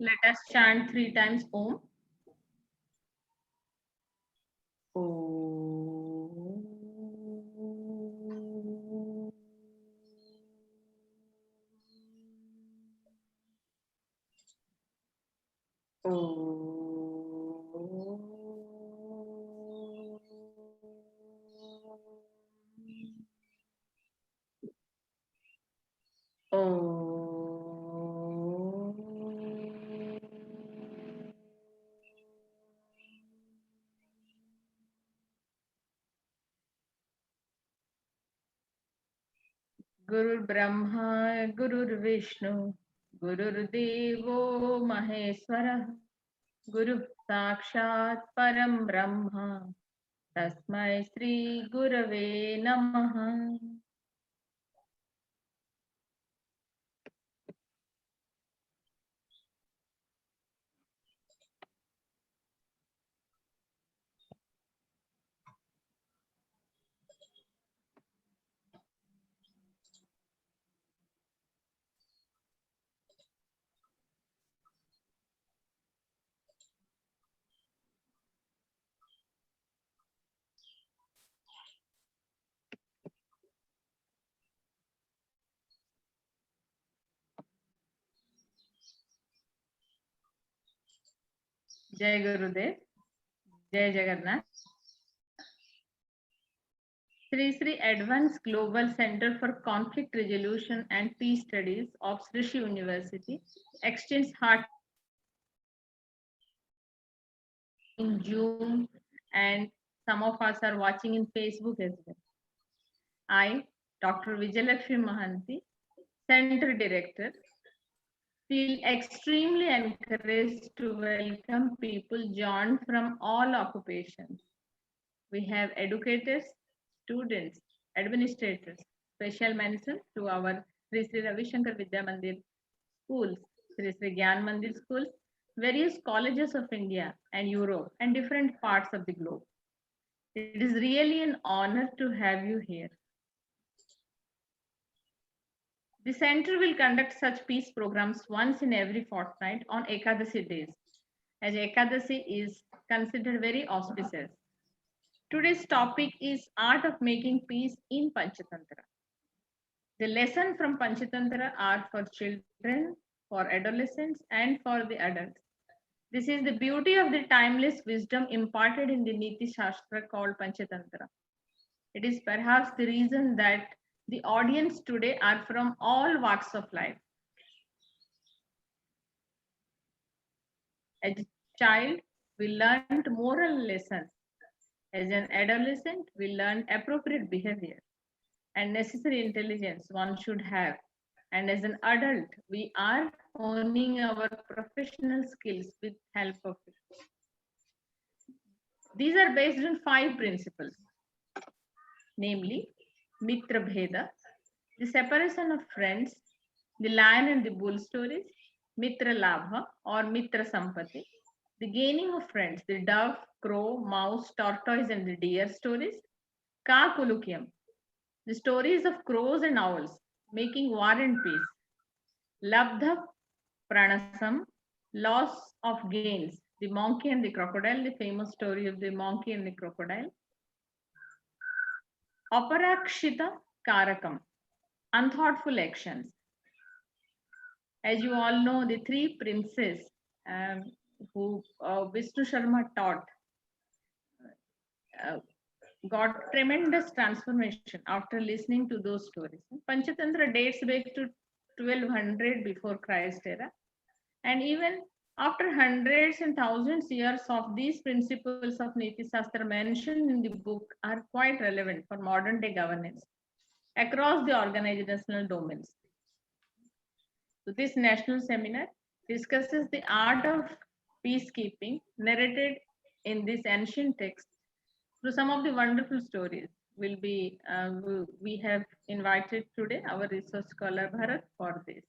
Let us chant 3 times Om. गुरु ब्रह्मा गुरुर्विष्णु गुरुर्देवो महेश्वरः गुरु साक्षात् परं ब्रह्म तस्मै श्री गुरवे नमः। जय गुरुदेव, जय Jagannath. Sri Sri Advanced Global Center for Conflict Resolution and Peace Studies of Srishi University extends heart in Zoom, and some of us are watching in Facebook as well. I, Dr. Vijayalakshmi Mahanti, Center Director, feel extremely encouraged to welcome people joined from all occupations. We have educators, students, administrators, special mention to our Sri Sri Ravi Shankar Vidya Mandir schools, Sri Sri Gyan Mandir schools, various colleges of India and Europe and different parts of the globe. It is really an honor to have you here. The center will conduct such peace programs once in every fortnight on Ekadasi days, as Ekadasi is considered very auspicious. Today's topic is Art of Making Peace in Panchatantra. The lessons from Panchatantra are for children, for adolescents, and for the adults. This is the beauty of the timeless wisdom imparted in the Niti Shastra called Panchatantra. It is perhaps the reason that the audience today are from all walks of life. As a child, we learned moral lessons. As an adolescent, we learned appropriate behavior and necessary intelligence one should have. And as an adult, we are honing our professional skills with help of it. These are based on 5 principles, namely Mitra Bheda, the separation of friends, the lion and the bull stories, Mitra Labha or Mitra Sampati, the gaining of friends, the dove, crow, mouse, tortoise, and the deer stories, Ka Kulukyam, the stories of crows and owls making war and peace, Labdha Pranasam, loss of gains, the monkey and the crocodile, the famous story of the monkey and the crocodile, Aparakshita Karakam, unthoughtful actions. As you all know, the 3 princes who Vishnu Sharma taught got tremendous transformation after listening to those stories. Panchatantra dates back to 1200 before Christ era, and even after hundreds and thousands years of these principles of Niti Shastra mentioned in the book are quite relevant for modern day governance across the organizational domains. So this national seminar discusses the art of peacekeeping narrated in this ancient text through some of the wonderful stories. We have invited today our research scholar Bharat for this.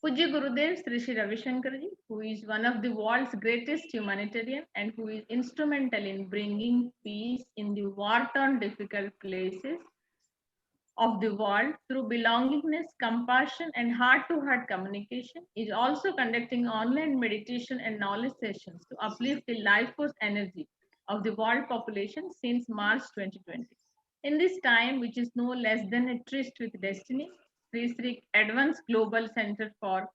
Pujya Gurudev Sri Sri Ravi Shankarji, who is one of the world's greatest humanitarian and who is instrumental in bringing peace in the war-torn difficult places, of the world through belongingness, compassion, and heart-to-heart communication, is also conducting online meditation and knowledge sessions to uplift the life force energy of the world population since March 2020. In this time, which is no less than a tryst with destiny, Sri Sri Advanced Global Center for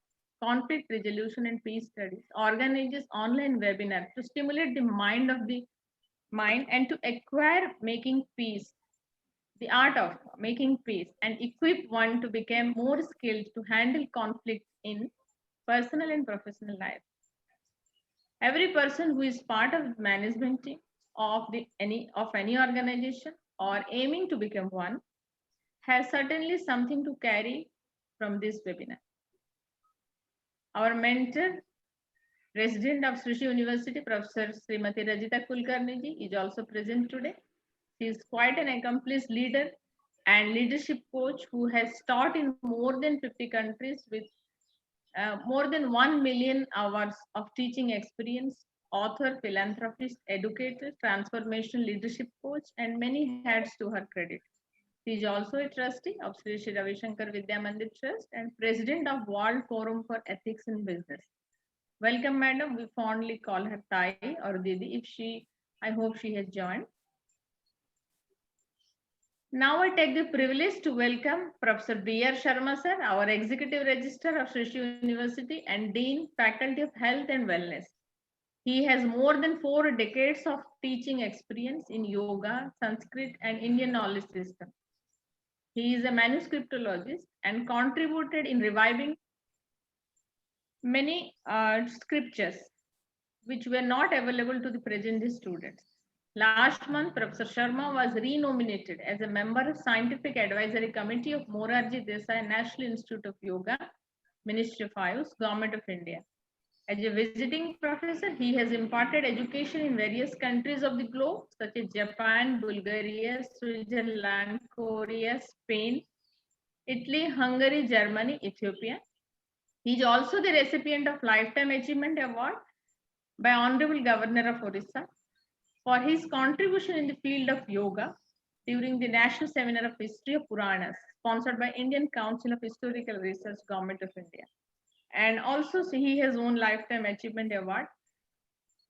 Conflict Resolution and Peace Studies organizes online webinar to stimulate the mind and to acquire making peace, the art of making peace, and equip one to become more skilled to handle conflict in personal and professional life. Every person who is part of the management team of any organization or aiming to become one has certainly something to carry from this webinar. Our mentor, President of Srishi University, Professor Srimati Rajita Kulkarni ji, is also present today. She is quite an accomplished leader and leadership coach who has taught in more than 50 countries with more than 1 million hours of teaching experience, author, philanthropist, educator, transformation leadership coach, and many hats to her credit. She is also a trustee of Sri Sri Ravi Shankar Vidya Mandir Trust and president of World Forum for Ethics in Business. Welcome, madam. We fondly call her Tai or Didi I hope she has joined. Now I take the privilege to welcome Professor B.R. Sharma sir, our Executive Registrar of Srishi University and Dean, Faculty of Health and Wellness. He has more than 4 decades of teaching experience in yoga, Sanskrit, and Indian knowledge system. He is a manuscriptologist and contributed in reviving many scriptures which were not available to the present day students. Last month, Professor Sharma was renominated as a member of Scientific Advisory Committee of Morarji Desai National Institute of Yoga, Ministry of Ayush, Government of India. As a visiting professor, he has imparted education in various countries of the globe, such as Japan, Bulgaria, Switzerland, Korea, Spain, Italy, Hungary, Germany, Ethiopia. He is also the recipient of Lifetime Achievement Award by Honorable Governor of Orissa for his contribution in the field of yoga during the National Seminar of History of Puranas, sponsored by Indian Council of Historical Research, Government of India. And also he has won Lifetime Achievement Award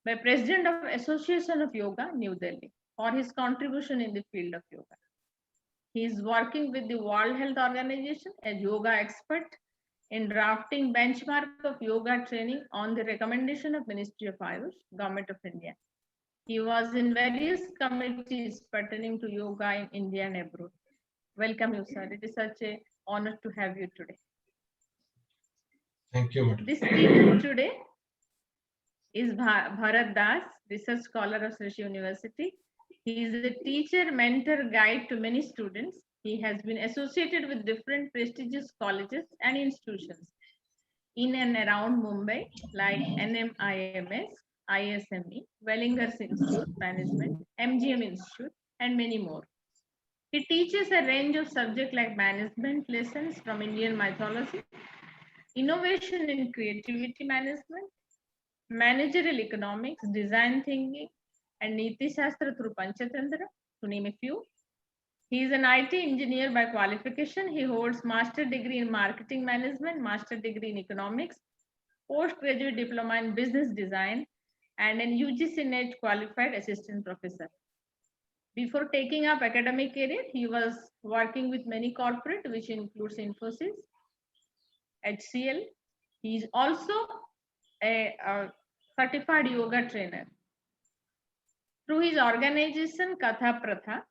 by President of Association of Yoga, New Delhi, for his contribution in the field of yoga. He is working with the World Health Organization as yoga expert in drafting benchmark of yoga training on the recommendation of Ministry of Ayush, Government of India. He was in various committees pertaining to yoga in India and abroad. Welcome you, sir. It is such an honor to have you today. Thank you, madam. The speaker today is Bharat Das, research scholar of Srishi University. He is a teacher, mentor, guide to many students. He has been associated with different prestigious colleges and institutions in and around Mumbai, like NMIMS, ISME, Wellingers Institute Management, MGM Institute, and many more. He teaches a range of subjects like management lessons from Indian mythology, innovation in creativity management, managerial economics, design thinking, and Niti Shastra through Panchatantra, to name a few. He is an IT engineer by qualification. He holds master degree in marketing management, master degree in economics, postgraduate diploma in business design, and an UGC NET qualified assistant professor. Before taking up academic career, he was working with many corporate, which includes Infosys, HCL. He is also a certified yoga trainer. Through his organization Katha Pratha,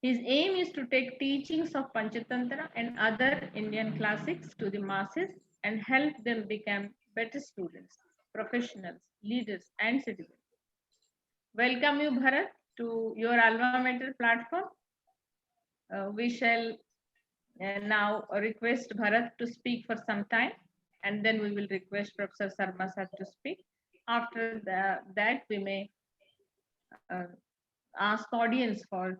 his aim is to take teachings of Panchatantra and other Indian classics to the masses and help them become better students, professionals, leaders, and citizens. Welcome you, Bharat, to your alma mater platform. We shall now request Bharat to speak for some time, and then we will request Professor Sharma sir to speak. After that, we may ask audience for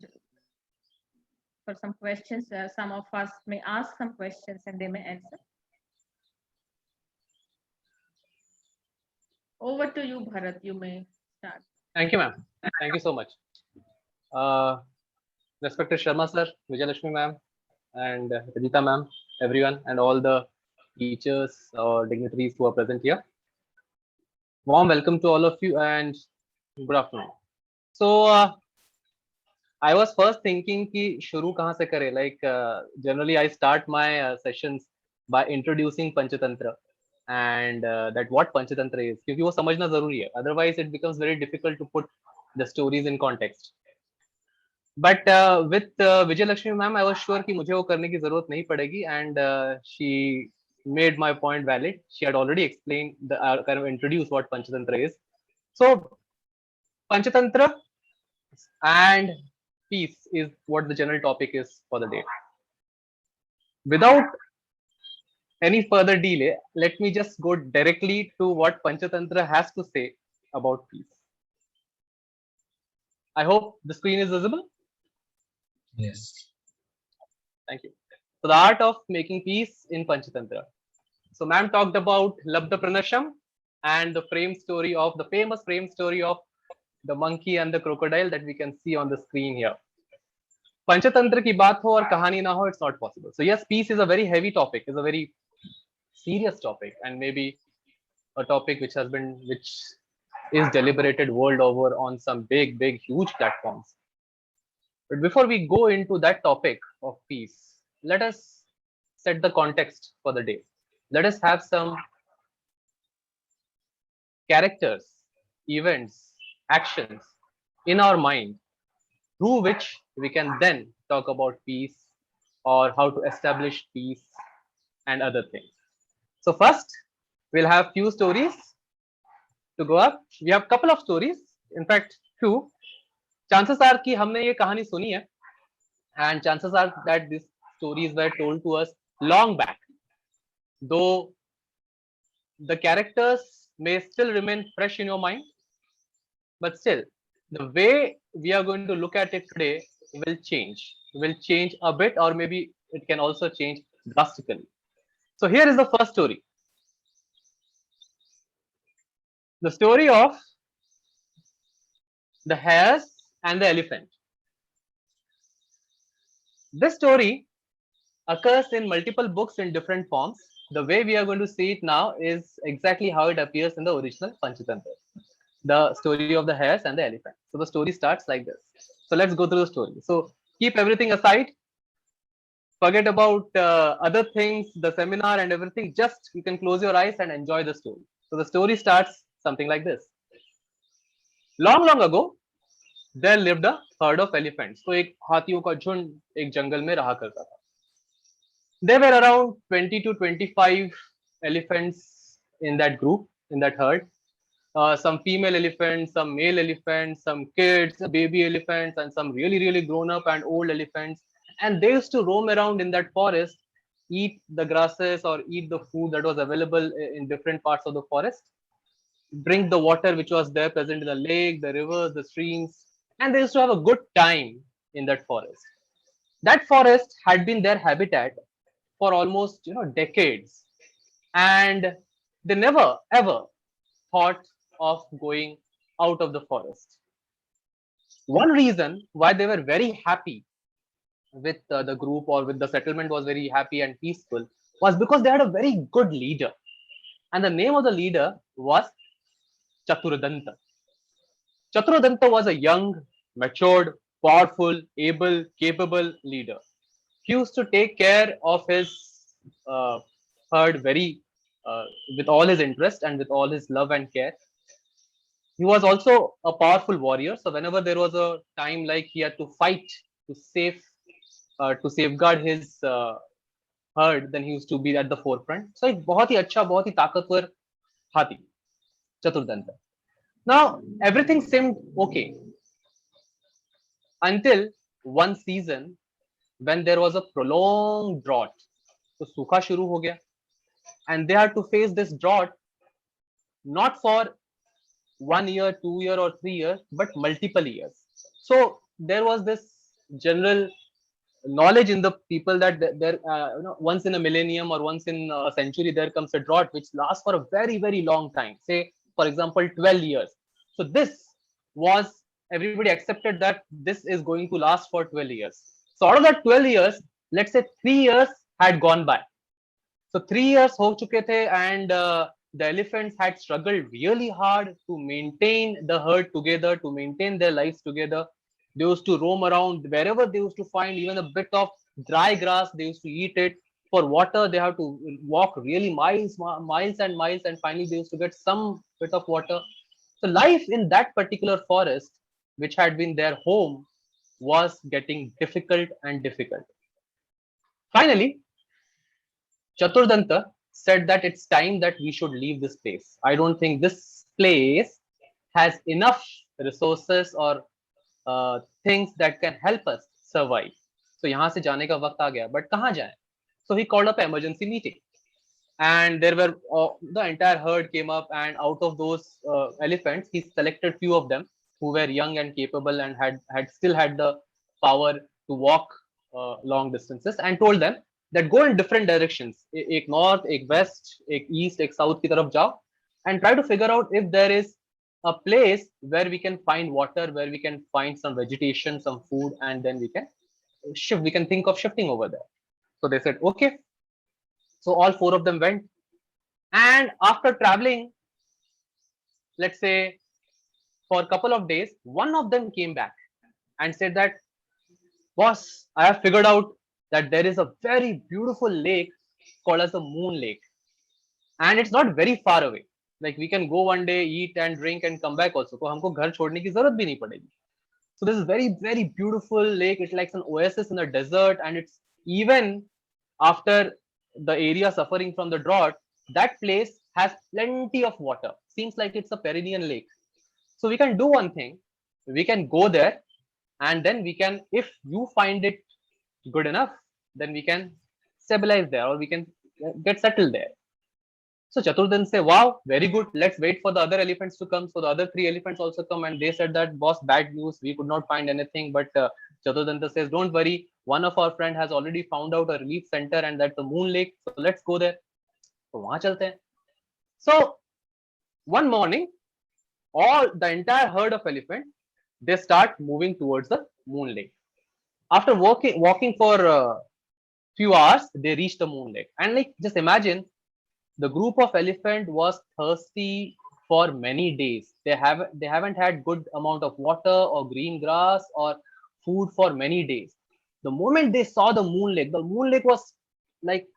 some questions. Some of us may ask some questions and they may answer. Over to you, Bharat. You may start. Thank you, ma'am. Thank you so much. Respected Sharma sir, Vijayalakshmi ma'am, and Rajita ma'am, everyone, and all the teachers or dignitaries who are present here. Warm welcome to all of you and good afternoon. So, I was first thinking कि शुरू कहाँ से करें? Like generally, I start my sessions by introducing Panchatantra and that what Panchatantra is, क्योंकि वो समझना जरूरी है. Otherwise, it becomes very difficult to put the stories in context. But with Vijay Lakshmi ma'am, I was sure कि मुझे वो करने की जरूरत नहीं पड़ेगी, and she made my point valid. She had already explained the kind of introduced what Panchatantra is. So Panchatantra and peace is what the general topic is for the day. Without any further delay, let me just go directly to what Panchatantra has to say about peace. I hope the screen is visible. Yes. Thank you. So the art of making peace in Panchatantra. So ma'am talked about Labdha Pranasham and the famous frame story of the monkey and the crocodile that we can see on the screen here. Panchatantra ki baat ho aur kahani na ho, it's not possible. So yes, peace is a very heavy topic, is a very serious topic, and maybe a topic which is deliberated world over on some big, huge platforms. But before we go into that topic of peace, let us set the context for the day. Let us have some characters, events, actions in our mind through which we can then talk about peace or how to establish peace and other things. So first, we'll have few stories to go up. We have couple of stories, in fact, two. Chances are कि हमने ये कहानी सुनी है, and chances are that these stories were told to us long back. Though the characters may still remain fresh in your mind, but still, the way we are going to look at it today will change. Will change a bit, or maybe it can also change drastically. So here is the first story. The story of the hares and the elephant. This story occurs in multiple books in different forms. The way we are going to see it now is exactly how it appears in the original Panchatantra. The story of the hares and the elephant. So the story starts like this. So let's go through the story. So keep everything aside. Forget about other things, the seminar and everything. Just you can close your eyes and enjoy the story. So the story starts something like this. Long, long ago, there lived a herd of elephants. तो एक हाथियों का झुंड एक जंगल में रहा करता था. There were around 20 to 25 elephants in that group, in that herd. Some female elephants, some male elephants, some kids, baby elephants, and some really, really grown up and old elephants. And they used to roam around in that forest, eat the grasses or eat the food that was available in different parts of the forest, drink the water which was there present in the lake, the rivers, the streams, and they used to have a good time in that forest. That forest had been their habitat for almost decades, and they never ever thought of going out of the forest. One reason why they were very happy with the group or with the settlement was very happy and peaceful was because they had a very good leader, and the name of the leader was Chaturadanta. Chaturadanta was a young, matured, powerful, able, capable leader. He used to take care of his uh, herd very with all his interest and with all his love and care. He was also a powerful warrior. So whenever there was a time like he had to fight to to safeguard his herd, then he used to be at the forefront. So एक बहुत ही अच्छा, बहुत ही ताकतवर हाथी, Chaturdanta. Now everything seemed okay until one season when there was a prolonged drought. तो सूखा शुरू हो गया, and they had to face this drought not for 1 year, 2 year, or 3 years, but multiple years. So there was this general knowledge in the people that there, once in a millennium or once in a century, there comes a drought which lasts for a very, very long time. Say, for example, 12 years. So this everybody accepted that this is going to last for 12 years. So out of that 12 years, let's say 3 years had gone by. So 3 years ho chuke the, and the elephants had struggled really hard to maintain the herd together, to maintain their lives together. They used to roam around wherever they used to find even a bit of dry grass. They used to eat it. For water, they have to walk really miles and miles, and finally they used to get some bit of water. So life in that particular forest, which had been their home, was getting difficult and difficult. Finally, Chaturdanta said that it's time that we should leave this place. I don't think this place has enough resources or things that can help us survive. So यहाँ से जाने का वक्त आ गया, but कहाँ जाएं? So he called up an emergency meeting, and there were the entire herd came up, and out of those elephants, he selected few of them who were young and capable and had still had the power to walk long distances, and told them that go in different directions, एक north, एक west, एक east, एक south की तरफ जाओ, and try to figure out if there is a place where we can find water, where we can find some vegetation, some food, and then we can shift. We can think of shifting over there. So they said, okay. So all four of them went, and after traveling, let's say for a couple of days, one of them came back and said that, boss, I have figured out that there is a very beautiful lake called as the Moon Lake, and it's not very far away. Like we can go one day, eat and drink, and come back also. तो हमको घर छोड़ने की जरूरत भी नहीं पड़ेगी. So this is very beautiful lake. It's like an oasis in the desert, and it's even after the area suffering from the drought, that place has plenty of water. Seems like it's a perennial lake. So we can do one thing. We can go there, and then we can, if you find it good enough, then we can stabilize there, or we can get settled there. So Chaturdhan say, wow, very good. Let's wait for the other elephants to come. So the other three elephants also come, and they said that, boss, bad news. We could not find anything. But Chaturdanta says, don't worry. One of our friend has already found out a relief center, and that's the Moon Lake. So let's go there. So वहाँ चलते हैं. So one morning, all the entire herd of elephants, they start moving towards the Moon Lake. After walking for a few hours, they reach the Moon Lake. And like, just imagine, the group of elephant was thirsty for many days. They haven't had good amount of water or green grass or food for many days. The moment they saw the Moon Lake was like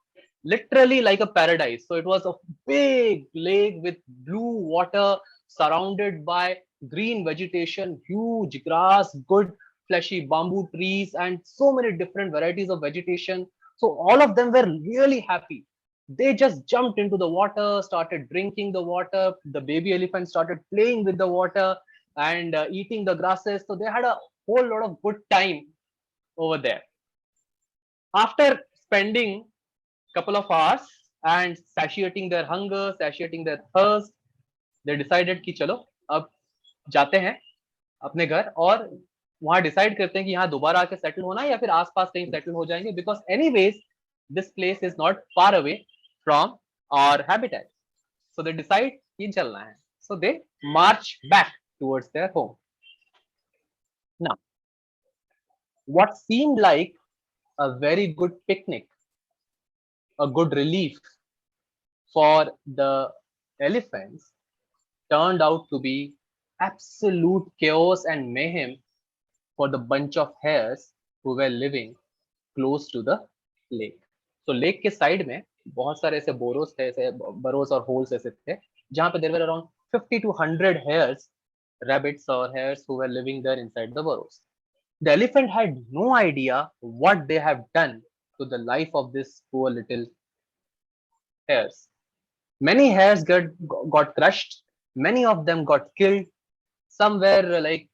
literally like a paradise. So it was a big lake with blue water surrounded by green vegetation, huge grass, good fleshy bamboo trees, and so many different varieties of vegetation. So all of them were really happy. They just jumped into the water, started drinking the water. The baby elephant started playing with the water and eating the grasses. So they had a whole lot of good time over there. After spending a couple of hours and satiating their hunger, satiating their thirst, they decided कि चलो अब जाते हैं अपने घर, और वहां decide करते हैं कि यहाँ दोबारा आके सेटल होना है या फिर आसपास कहीं सेटल हो जाएंगे, because anyways this place is not far away from our habitat. So they decide कि चलना है. So they march back towards their home. Now, what seemed like a very good picnic, a good relief for the elephants, turned out to be absolute chaos and mayhem for the bunch of hares who were living close to the lake. So lake के side में बहुत सारे ऐसे borrows थे, ऐसे burrows और holes ऐसे थे, जहाँ पे there were around 50 to 100 hares, rabbits or hares who were living there inside the burrows. The elephant had no idea what they have done to the life of this poor little hares. Many hares got crushed. Many of them got killed. Some were like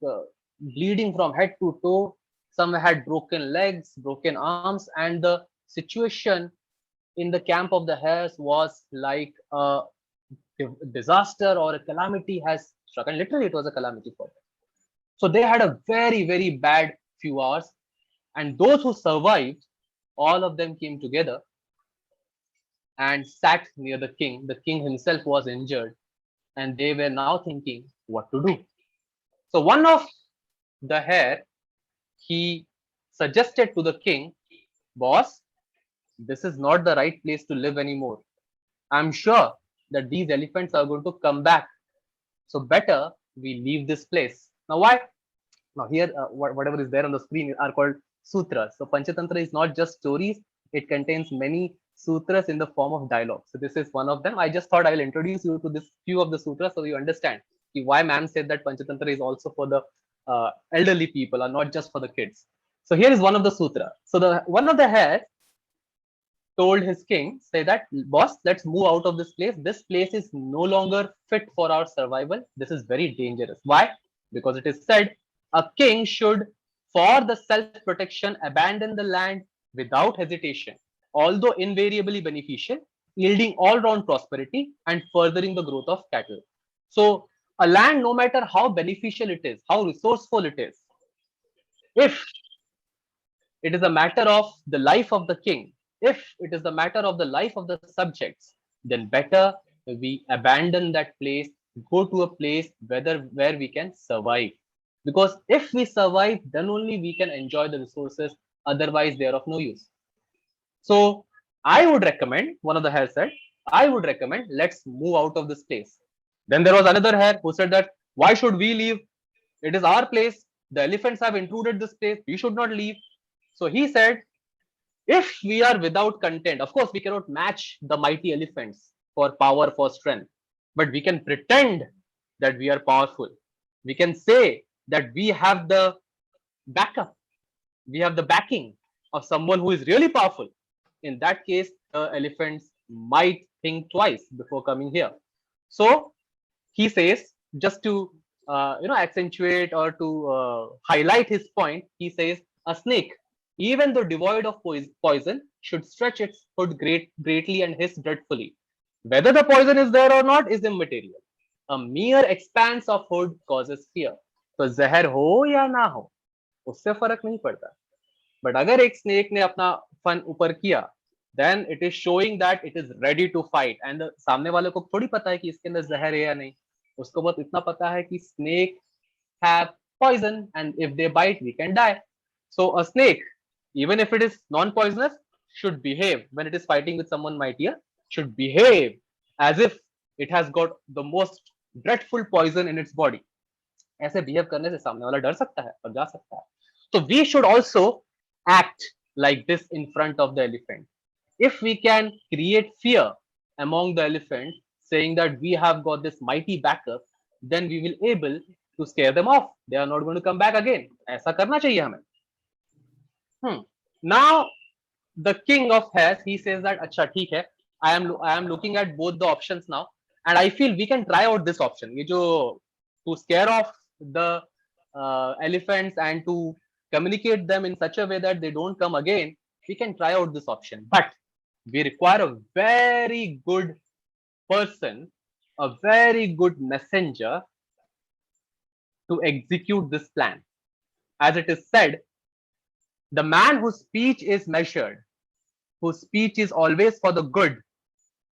bleeding from head to toe. Some had broken legs, broken arms, and the situation in the camp of the hares was like a disaster or a calamity has struck, and literally it was a calamity for them. So they had a very bad few hours, and those who survived, all of them came together and sat near the king. The king himself was injured, and they were now thinking what to do. So one of the hare, he suggested to the king boss, this is not the right place to live anymore. I'm sure that these elephants are going to come back. So better we leave this place. Now, why? Now, here, whatever is there on the screen are called sutras. So, Panchatantra is not just stories, it contains many sutras in the form of dialogue. So, this is one of them. I just thought I will introduce you to this few of the sutras so you understand why ma'am said that Panchatantra is also for the elderly people or not just for the kids. So, here is one of the sutra. So, one of the hares told his king, say that, boss, let's move out of this place. This place is no longer fit for our survival. This is very dangerous. Why? Because it is said a king should, for the self-protection, abandon the land without hesitation, although invariably beneficial, yielding all-round prosperity and furthering the growth of cattle. So a land, no matter how beneficial it is, how resourceful it is, if it is a matter of the life of the king, if it is the matter of the life of the subjects, then better we abandon that place, go to a place where we can survive. Because if we survive, then only we can enjoy the resources, otherwise they are of no use. So I would recommend, one of the hares said, I would recommend let's move out of this place. Then there was another hare who said that why should we leave? It is our place. The elephants have intruded this place. We should not leave. So he said, if we are without content, of course, we cannot match the mighty elephants for power, for strength, but we can pretend that we are powerful. We can say that we have the backup, we have the backing of someone who is really powerful. In that case, the elephants might think twice before coming here. So he says, just to accentuate or to highlight his point, he says a snake, even though devoid of poison, should stretch its hood greatly and hiss dreadfully. Whether the poison is there or not is immaterial. A mere expanse of hood causes fear. तो जहर हो या ना हो, उससे फर्क नहीं पड़ता. बट अगर एक स्नेक ने अपना फन ऊपर किया, then it is showing that it is ready to fight. And सामने वाले को थोड़ी पता है कि इसके अंदर जहर है या नहीं. उसको बस इतना पता है कि snake have poison and if they bite we can die. So a snake, even if it is non-poisonous, should behave when it is fighting with someone mightier, should behave as if it has got the most dreadful poison in its body. ऐसे behave करने से सामने वाला डर सकता है और जा सकता है. So we should also act like this in front of the elephant. If we can create fear among the elephant, saying that we have got this mighty backup, then we will able to scare them off. They are not going to come back again. ऐसा करना चाहिए हमें. Now the king of hares, he says that अच्छा ठीक है, I am looking at both the options now, and I feel we can try out this option. ये जो to scare off the elephants and to communicate them in such a way that they don't come again, we can try out this option. But we require a very good person, a very good messenger to execute this plan. As it is said, the man whose speech is measured, whose speech is always for the good,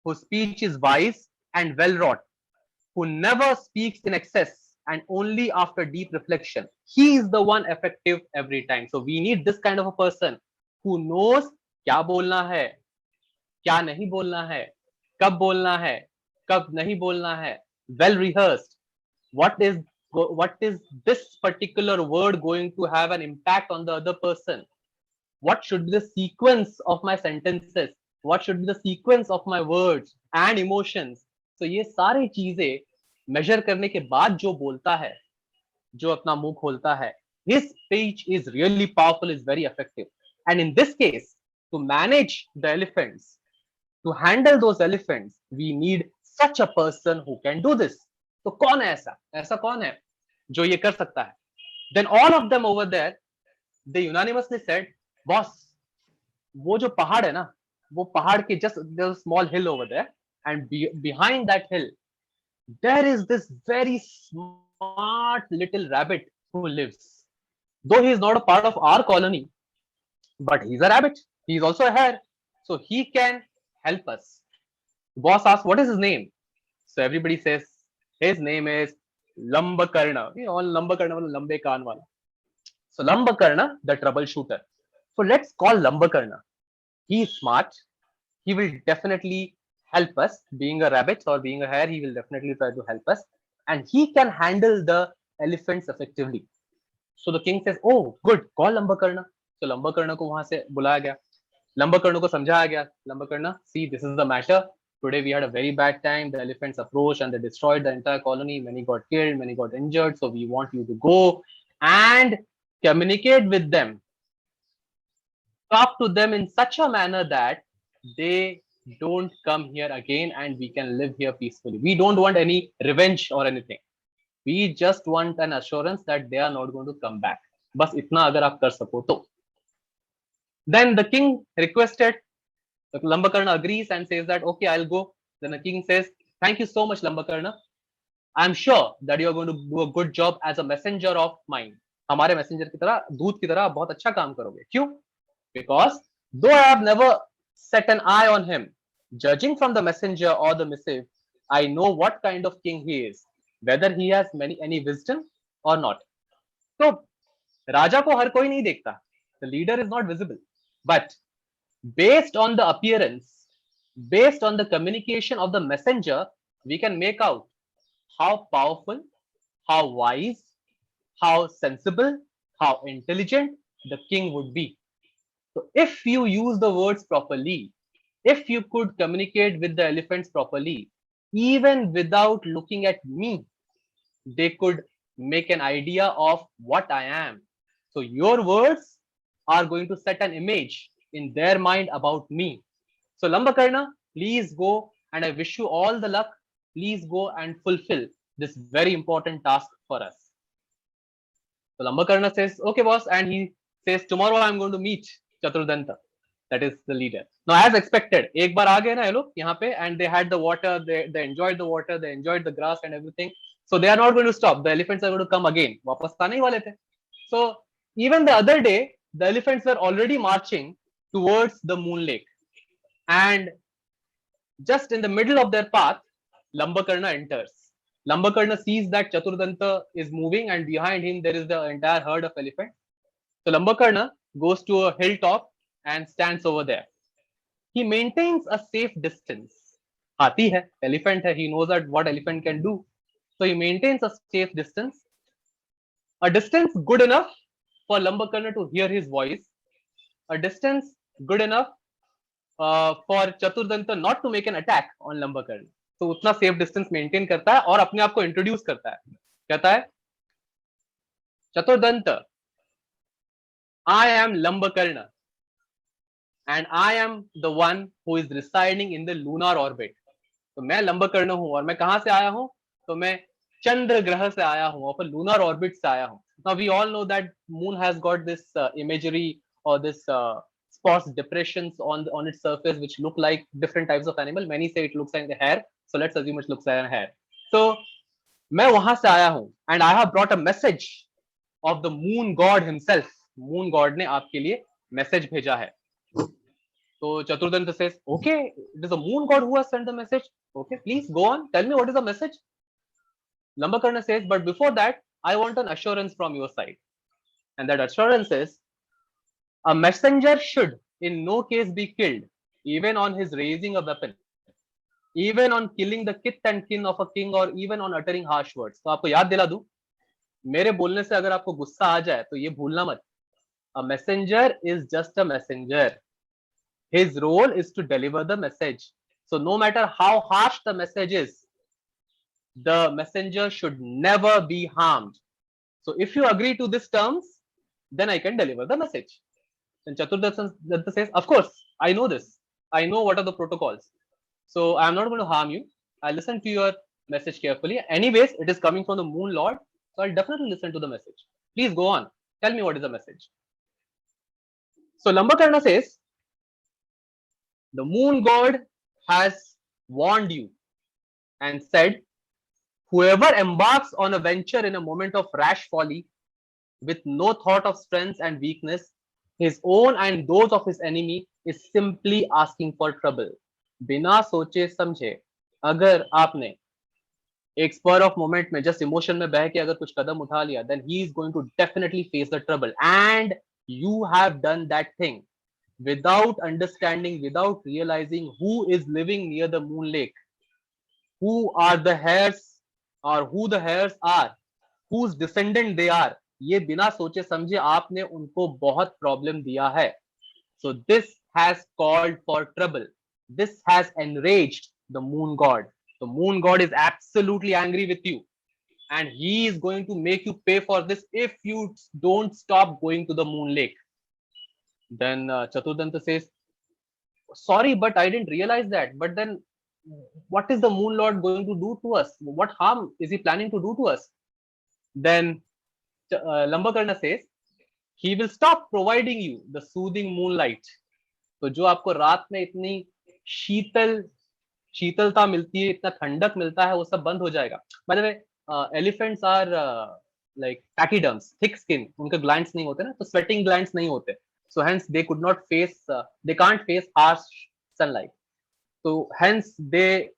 whose speech is wise and well wrought, who never speaks in excess and only after deep reflection, he is the one effective every time. So we need this kind of a person who knows क्या बोलना है, क्या नहीं बोलना है, कब बोलना है, कब नहीं बोलना है, well rehearsed. What is this particular word going to have an impact on the other person? What should be the sequence of my sentences? What should be the sequence of my words and emotions? So ये सारी चीजें measure करने के बाद जो बोलता है, जो अपना मुंह खोलता है, his speech is really powerful, is very effective. And in this case, to manage the elephants, to handle those elephants, we need such a person who can do this. तो कौन है ऐसा कौन है जो ये कर सकता है? Then all of them over there, they unanimously said, boss, वो जो पहाड़ है ना, वो पहाड़ के just there's a small hill over there, and behind that hill there is this very smart little rabbit who lives. Though he is not a part of our colony, but he's a rabbit. He is also a hare, so he can help us. Boss asks, what is his name? So everybody says his name is Lambakarna. All Lambakarna wala lambe kaan wala. So Lambakarna, the troubleshooter. So let's call Lambakarna. He is smart. He will definitely help us. Being a rabbit or being a hare, he will definitely try to help us. And he can handle the elephants effectively. So the king says, oh, good, call Lambakarna. So Lambakarna को वहां से बुलाया गया. Lambakarna को समझाया गया. Lambakarna, see, this is the matter. Today we had a very bad time. The elephants approached and they destroyed the entire colony. Many got killed, many got injured. So we want you to go and communicate with them. Talk to them in such a manner that they don't come here again and we can live here peacefully. We don't want any revenge or anything. We just want an assurance that they are not going to come back. बस इतना अगर आप कर सको तो. Then the king requested. Lambakarna agrees and says that okay, I'll go. Then the king says, thank you so much, Lambakarna. I'm sure that you are going to do a good job as a messenger of mine. हमारे messenger की तरह, दूत की तरह आप बहुत अच्छा काम करोगे. क्यों? Because though I have never set an eye on him, judging from the messenger or the missive, I know what kind of king he is, whether he has any wisdom or not. So राजा को हर कोई नहीं देखता. The leader is not visible, but based on the appearance, based on the communication of the messenger, we can make out how powerful, how wise, how sensible, how intelligent the king would be. So if you use the words properly, if you could communicate with the elephants properly, even without looking at me, they could make an idea of what I am. So your words are going to set an image in their mind about me. So Lambakarna, please go, and I wish you all the luck. Please go and fulfill this very important task for us. So Lambakarna says, okay, boss, and he says, tomorrow I'm going to meet Chaturdanta. That is the leader. Now, as expected, एक बार आ गए ना ये लोग यहाँ पे, and they had the water, they enjoyed the water, they enjoyed the grass and everything. So they are not going to stop. The elephants are going to come again. वापस आने ही वाले थे. So even the other day, the elephants were already marching towards the moon lake, and just in the middle of their path, Lambakarna enters. Lambakarna sees that Chaturdanta is moving, and behind him there is the entire herd of elephants. So Lambakarna goes to a hilltop and stands over there. He maintains a safe distance. Hathi hai, elephant hai, he knows that what elephant can do. So he maintains a safe distance. A distance good enough for Lambakarna to hear his voice. A distance good enough for Chaturdanta not to make an attack on Lambakarna. So उतना safe distance maintain करता है और अपने आप को introduce करता है. कहता है, Chaturdanta, I am Lambakarna, and I am the one who is residing in the lunar orbit. तो मैं Lambakarna हूँ और मैं कहाँ से आया हूँ? तो मैं चंद्र ग्रह से आया हूँ और फिर lunar orbit से आया हूँ. Now we all know that moon has got this imagery or this spots depressions on its surface which look like different types of animal. Many say it looks like a hare, so let's assume it looks like a hare. So मैं वहां से आया हूँ, and I have brought a message of the moon god himself. Moon god ने आपके लिए message भेजा है. So Chaturdanta says, okay, it is a moon god who has sent the message. Okay, please go on, tell me what is the message. Lambakarna says, but before that, I want an assurance from your side. And that assurance is, a messenger should in no case be killed, even on his raising a weapon, even on killing the kith and kin of a king, or even on uttering harsh words. तो आपको याद दिला दूं, मेरे बोलने से अगर आपको गुस्सा आ जाए तो ये भूलना मत. A messenger is just a messenger. His role is to deliver the message. So no matter how harsh the message is, the messenger should never be harmed. So if you agree to these terms, then I can deliver the message. And Chaturdanta says, of course, I know this. I know what are the protocols. So I'm not going to harm you. I'll listen to your message carefully. Anyways, it is coming from the moon lord. So I'll definitely listen to the message. Please go on. Tell me what is the message. So Lambakarna says, the moon god has warned you and said, whoever embarks on a venture in a moment of rash folly, with no thought of strength and weakness, his own and those of his enemy, is simply asking for trouble. बिना सोचे समझे अगर आपने एक spur of moment में just emotion में बह के अगर कुछ कदम उठा लिया, then he is going to definitely face the trouble, and you have done that thing. without understanding, without realizing who is living near the moon lake, who are the heirs, or who the heirs are, whose descendant they are, ये बिना सोचे समझे आपने उनको बहुत problem दिया है. So this has called for trouble. This has enraged the moon god. The moon god is absolutely angry with you, and he is going to make you pay for this if you don't stop going to the moon lake. Then Chaturdanta says, sorry, but I didn't realize that. But then what is the moon lord going to do to us? What harm is he planning to do to us? Then Lambakarna says, he will stop providing you the soothing moonlight. तो जो आपको रात में इतनी शीतलता मिलती है, इतना ठंडक मिलता है, वो सब बंद हो जाएगा. By the way, elephants are like pachyderms, thick skin. उनके glands नहीं होते ना, तो sweating glands नहीं होते. So hence they could not face, they can't face harsh sunlight. So hence they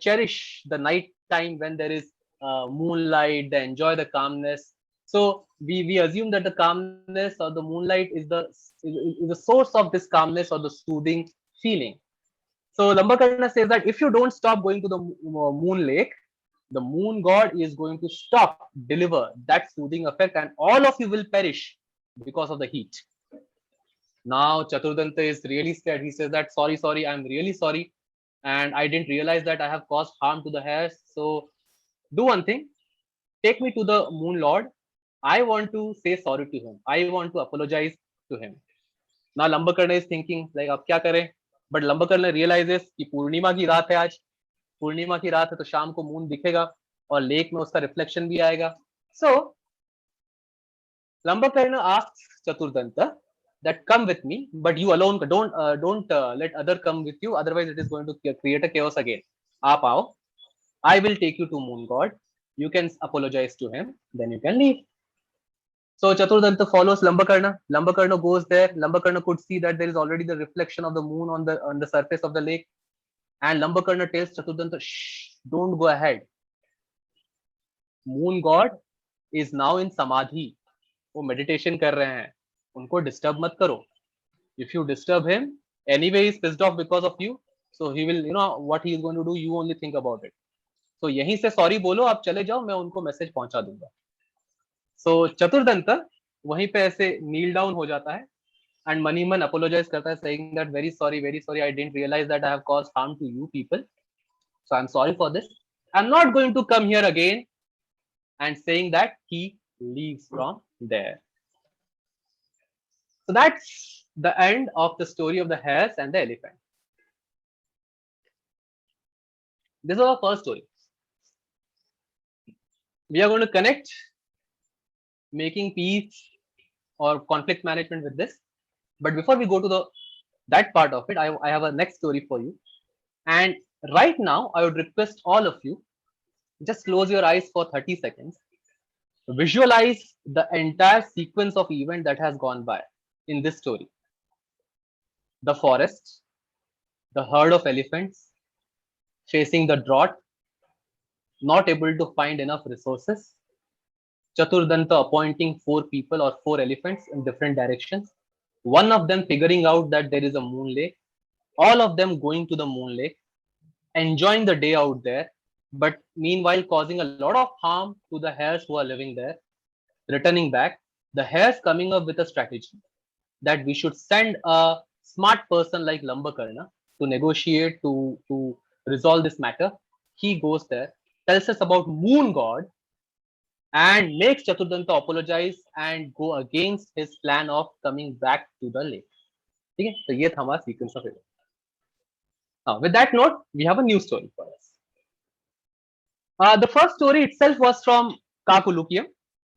cherish the night time when there is moonlight. They enjoy the calmness. So we assume that the calmness or the moonlight is the source of this calmness or the soothing feeling. So Lambakarna says that if you don't stop going to the moon lake, the moon god is going to stop deliver that soothing effect, and all of you will perish because of the heat. Now Chaturdanta is really scared. He says that sorry, I'm really sorry, and I didn't realize that I have caused harm to the hairs. So do one thing, take me to the moon lord. I want to say sorry to him. I want to apologize to him. Now Lambakarna is thinking like अब क्या करें? But Lambakarna realizes कि पूर्णिमा की रात है आज. पूर्णिमा की रात है तो शाम को मून दिखेगा और लेक में उसका रिफ्लेक्शन भी आएगा. So Lambakarna asks Chaturdanta that come with me, but you alone don't let other come with you, otherwise it is going to create a chaos again. आप आओ, I will take you to moon god. You can apologize to him, then you can leave. So Chaturdanta follows Lambakarna. Lambakarna goes there. Lambakarna could see that there is already the reflection of the moon on the surface of the lake. And Lambakarna tells Chaturdanta, shh, don't go ahead. Moon god is now in samadhi. वो meditation कर रहे हैं. उनको disturb मत करो. If you disturb him, anyway he's pissed off because of you. So he will, what he is going to do, you only think about it. So यहीं से sorry बोलो, आप चले जाओ, मैं उनको message पहुंचा दूंगा. So Chaturdanta वहीं पे ऐसे kneel down हो जाता है, and Maniman apologize करता है, saying that very sorry, I didn't realize that I have caused harm to you people. So I'm sorry for this. I'm not going to come here again, and saying that he leaves from there. So that's the end of the story of the hares and the elephant. This is our first story. We are going to connect making peace or conflict management with this. But before we go to that part of it, I have a next story for you. And right now, I would request all of you, just close your eyes for 30 seconds. Visualize the entire sequence of event that has gone by in this story. The forest, the herd of elephants, facing the drought, not able to find enough resources, Chaturdanta appointing 4 people or 4 elephants in different directions, one of them figuring out that there is a moon lake, all of them going to the moon lake, enjoying the day out there, but meanwhile causing a lot of harm to the hares who are living there. Returning back, the hares coming up with a strategy that we should send a smart person like Lambakarna to negotiate, to resolve this matter. He goes there, tells us about moon god, and makes Chaturdanta apologize and go against his plan of coming back to the lake. Okay, so ये था हमारा sequence of events. Now, with that note, we have a new story for us. The first story itself was from Kakulukiam.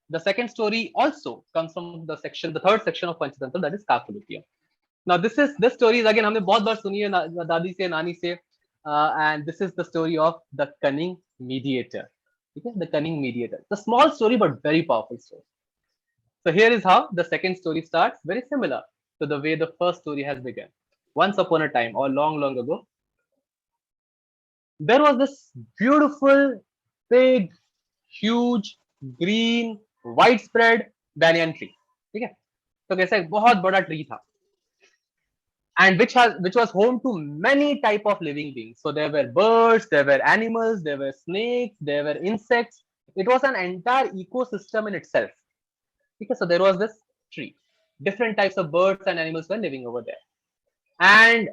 The second story also comes from the third section of Panchatantra, that is Kakulukiam. Now, this story is again हमने बहुत बार सुनी है दादी से नानी से, and this is the story of the cunning mediator. Okay, the cunning mediator. It's a small story but very powerful story. So here is how the second story starts, very similar to the way the first story has begun. Once upon a time, or long ago, there was this beautiful, big, huge, green, widespread banyan tree. ठीक है, तो कैसा एक बहुत बड़ा tree था. and which was home to many type of living beings. So there were birds, there were animals, there were snakes, there were insects. It was an entire ecosystem in itself. Okay, so there was this tree. Different types of birds and animals were living over there. And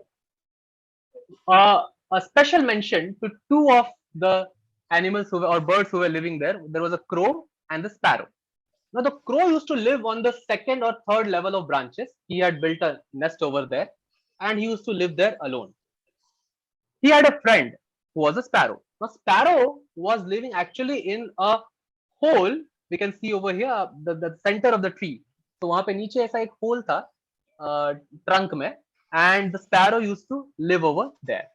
uh, a special mention to two of the animals who were, or birds who were living there. There was a crow and the sparrow. Now the crow used to live on the second or third level of branches. He had built a nest over there, and he used to live there alone. He had a friend who was a sparrow. Now sparrow was living actually in a hole. We can see over here the center of the tree. So वहां पे नीचे ऐसा एक hole था trunk में, and the sparrow used to live over there.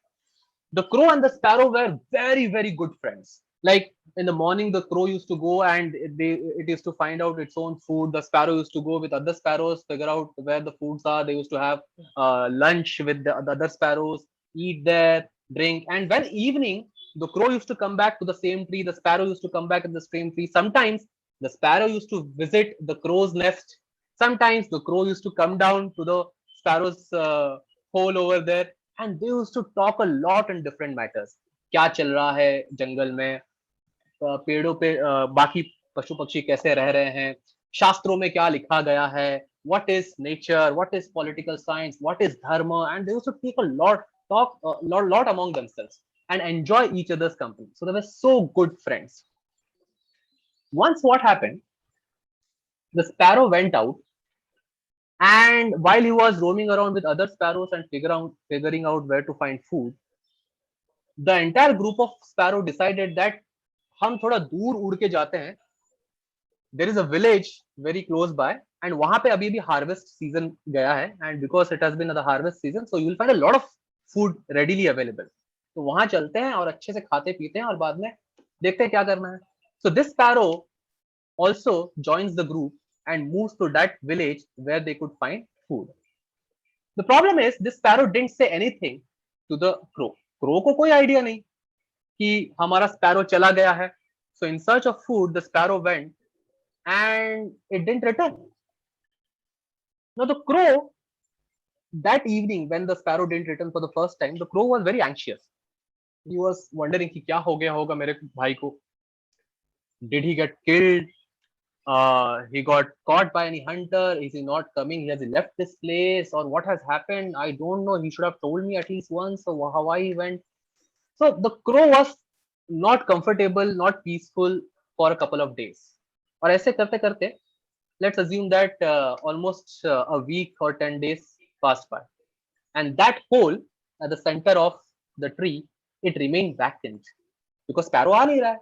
The crow and the sparrow were very very good friends. Like in the morning, the crow used to go and it used to find out its own food. The sparrow used to go with other sparrows, figure out where the foods are. They used to have lunch with the other sparrows, eat there, drink. And when evening, the crow used to come back to the same tree. The sparrow used to come back in the same tree. Sometimes the sparrow used to visit the crow's nest. Sometimes the crow used to come down to the sparrow's hole over there, and they used to talk a lot on different matters. क्या चल रहा है जंगल में, पेड़ों पे बाकी पशु पक्षी कैसे रह रहे हैं, शास्त्रों में क्या लिखा गया है, what is nature, what is political science, what is dharma, and they used to take a lot talk lot among themselves and enjoy each other's company. So they were so good friends. Once what happened, the sparrow went out, and while he was roaming around with other sparrows and figuring out where to find food, the entire group of sparrow decided that हम थोड़ा दूर उड़ के जाते हैं. There is a village very close by, and वहां पे अभी भी harvest season गया है, and because it has been the harvest season, so you will find a lot of food readily available. तो वहां चलते हैं और अच्छे से खाते पीते हैं और बाद में देखते हैं क्या करना है. So this sparrow also joins the group and moves to that village where they could find food. The problem is this sparrow didn't say anything to the crow. Crow को कोई idea नहीं कि हमारा sparrow चला गया है. So in search of food, the sparrow went and it didn't return. Now the crow, that evening when the sparrow didn't return for the first time, the crow was very anxious. He was wondering कि क्या हो गया होगा मेरे भाई को. Did he get killed? He got caught by any hunter? Is he not coming? Has he left this place? Or what has happened? I don't know. He should have told me at least once. So why he went? So the crow was not comfortable, not peaceful for a couple of days. और ऐसे करते करते, let's assume that almost a week or 10 days passed by, and that hole at the center of the tree, it remained vacant because sparrow आ नहीं रहा है.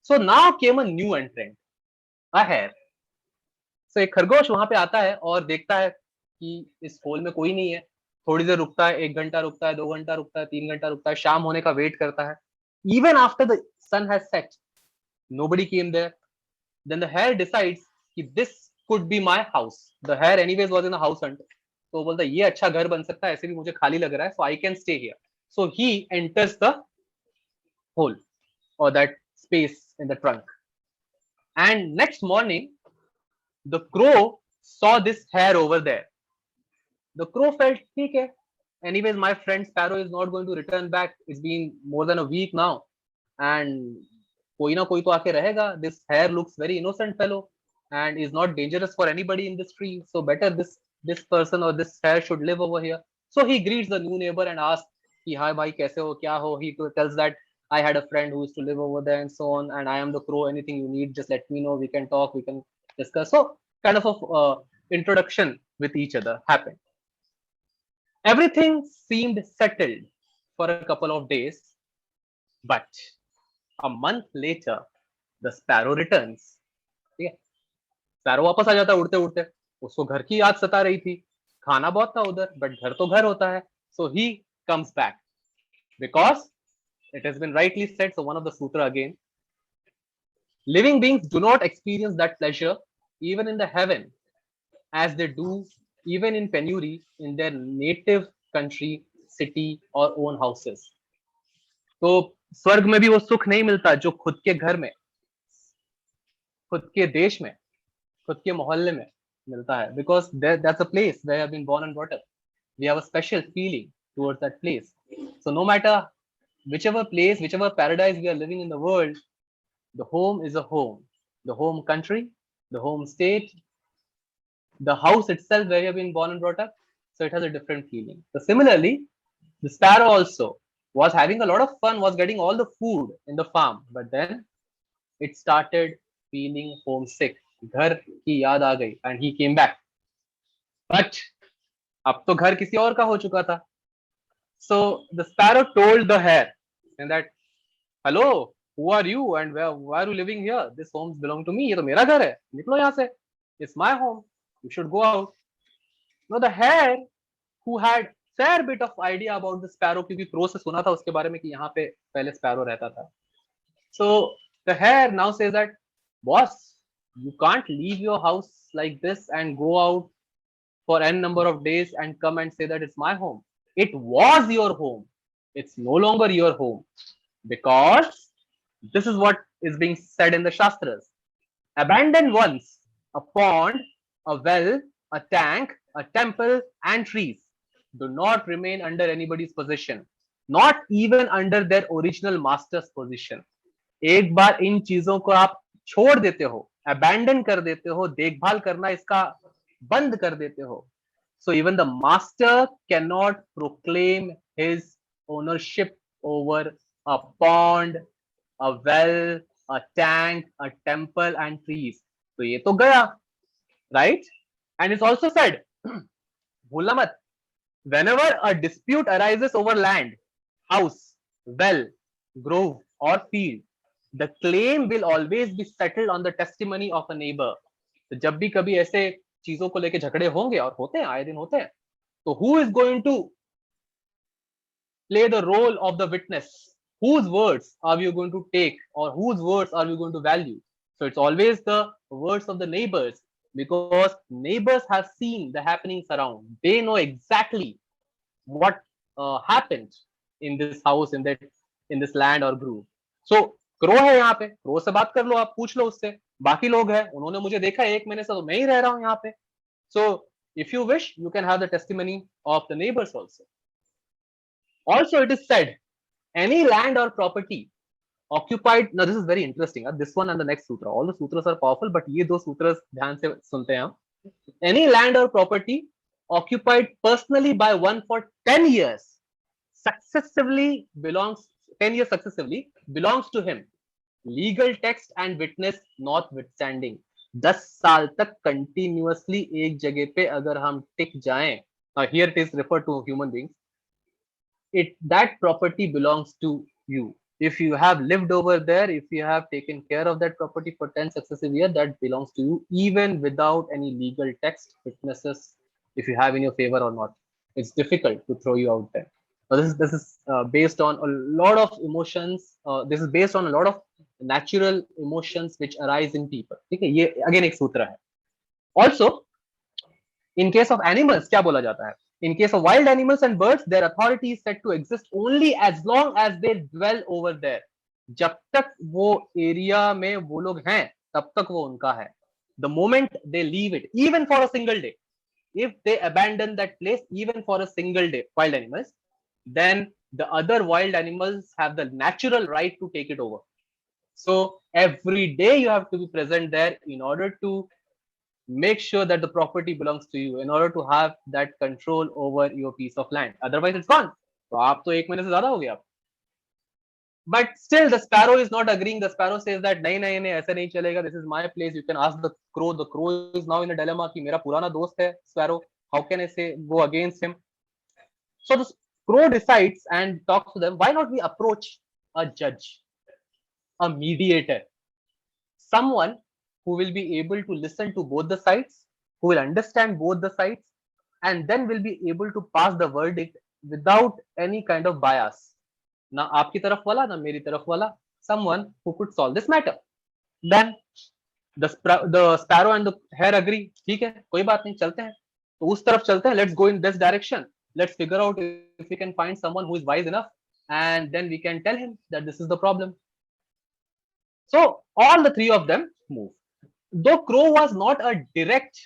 So now came a new entrant, a hare. So एक खरगोश वहां पे आता है और देखता है कि इस होल में कोई नहीं है. थोड़ी देर रुकता है, 1 घंटा रुकता है, 2 घंटा रुकता है, 3 घंटा रुकता है, शाम होने का वेट करता है. Even after the sun has set, nobody came there. Then the hare decides कि this could be my house. The hare anyways was in a house hunt. तो बोलता है ये अच्छा घर बन सकता है, ऐसे भी मुझे खाली लग रहा है, so I can stay here. So he enters the hole or that space in the trunk. And next morning, the crow saw this hare over there. The crow felt ठीक है. Anyways, my friend sparrow is not going to return back. It's been more than a week now, and कोई ना कोई तो आके रहेगा. This hare looks very innocent fellow and is not dangerous for anybody in this tree. So better this person or this hare should live over here. So he greets the new neighbor and asks कि hi भाई कैसे हो, क्या हो. He tells that I had a friend who used to live over there and so on, and I am the crow. Anything you need, just let me know. We can talk, we can discuss. So kind of a introduction with each other happened. Everything seemed settled for a couple of days, but a month later, the sparrow returns. ठीक है, sparrow वापस आ जाता है उड़ते उड़ते. उसको घर की याद सता रही थी. खाना बहुत था उधर, बट घर तो घर होता है. So he comes back because it has been rightly said. So one of the sutra again, living beings do not experience that pleasure even in the heaven as they do even in penury in their native country, city or own houses. तो स्वर्ग में भी वो सुख नहीं मिलता जो खुद के घर में, खुद के देश में, खुद के मोहल्ले में मिलता है. Because that's a place where I have been born and brought up. We have a special feeling towards that place. So no matter whichever place, whichever paradise we are living in the world, the home is a home. The home country, the home state, the house itself where you have been born and brought up. So it has a different feeling. So similarly, the sparrow also was having a lot of fun, was getting all the food in the farm, but then it started feeling homesick. घर की याद आ गई and he came back. But अब तो घर किसी और का हो चुका था. So the sparrow told the hare and that, hello, who are you and why are you living here? This home belongs to me. ये तो मेरा घर है. निकलो यहाँ से. It's my home. You should go out. Now the hare, who had fair bit of idea about the sparrow, क्योंकि crow से सुना था उसके बारे में कि यहाँ पे पहले sparrow रहता था. So the hare now says that, boss, you can't leave your house like this and go out for n number of days and come and say that it's my home. It was your home. It's no longer your home, because this is what is being said in the Shastras. Abandon once a pond, a well, a tank, a temple, and trees do not remain under anybody's possession, not even under their original master's possession. एक बार इन चीजों को आप छोड़ देते हो, abandon कर देते हो, देखभाल करना इसका बंद कर देते हो, so even the master cannot proclaim his ownership over a pond, a well, a tank, a temple, and trees. तो ये तो गया, right? And it's also said, भूलना मत, whenever a dispute arises over land, house, well, grove, or field, the claim will always be settled on the testimony of a neighbor. तो जब भी कभी ऐसे चीजों को लेके झगड़े होंगे, और होते हैं, आए दिन होते हैं, तो who is going to play the role of the witness? Whose words are we going to take, or whose words are we going to value? So it's always the words of the neighbors, because neighbors have seen the happenings around. They know exactly what happened in this house, in this land or grove. So crow है यहाँ पे, crow से बात कर लो, आप पूछ लो उससे. बाकी लोग हैं, उन्होंने मुझे देखा 1 महीने से, तो मैं ही रह रहा हूँ यहाँ पे. So if you wish, you can have the testimony of the neighbors also. Also, it is said, any land or property occupied. Now this is very interesting. This one and the next sutra. All the sutras are powerful, but ये दो sutras ध्यान से सुनते हैं हम. Any land or property occupied personally by one for 10 years successively belongs 10 years successively belongs to him, legal text and witness notwithstanding. 10 साल तक continuously एक जगह पे अगर हम टिक जाएं, here it is referred to human beings, that property belongs to you. If you have lived over there, if you have taken care of that property for 10 successive years, that belongs to you, even without any legal text, witnesses, if you have in your favor or not. It's difficult to throw you out there. Now, this is based on a lot of emotions. This is based on a lot of natural emotions which arise in people. Okay, ये again एक सूत्र है. Also, in case of animals, क्या बोला जाता है? In case of wild animals and birds, their authority is said to exist only as long as they dwell over there. जब तक वो एरिया में वो लोग हैं, तब तक वो उनका है. The moment they leave it, even for a single day, if they abandon that place, even for a single day, wild animals, then the other wild animals have the natural right to take it over. So every day you have to be present there in order to make sure that the property belongs to you, in order to have that control over your piece of land. Otherwise it's gone. तो आप तो 1 महीने से ज्यादा हो गया. But still the sparrow is not agreeing. The sparrow says that नहीं नहीं नहीं ऐसे नहीं चलेगा. This is my place. You can ask the crow. The crow is now in a dilemma कि मेरा पुराना दोस्त है sparrow. How can I say go against him? So the crow decides and talks to them. Why not we approach a judge, a mediator, someone who will be able to listen to both the sides, who will understand both the sides, and then will be able to pass the verdict without any kind of bias. ना आपकी तरफ वाला ना मेरी तरफ वाला, someone who could solve this matter. Then the sparrow and the hare agree. ठीक है, कोई बात नहीं, चलते हैं. तो उस तरफ चलते हैं. Let's go in this direction. Let's figure out if we can find someone who is wise enough, and then we can tell him that this is the problem. So all the three of them move. Though crow was not a direct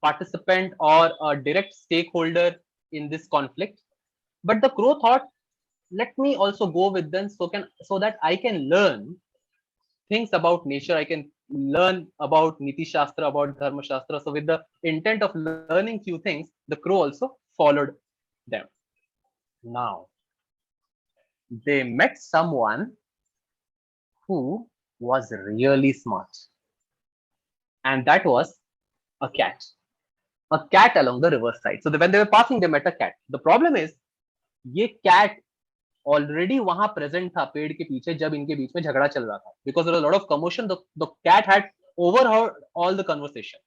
participant or a direct stakeholder in this conflict. But the crow thought, let me also go with them so that I can learn things about nature. I can learn about Niti Shastra, about Dharma Shastra. So with the intent of learning few things, the crow also followed them. Now, they met someone who was really smart, and that was a cat. A cat along the riverside. So when they were passing, they met a cat. The problem is, ये cat already वहां present था पेड़ के पीछे जब इनके बीच में झगड़ा चल रहा था. Because there was a lot of commotion, the cat had overheard all the conversation.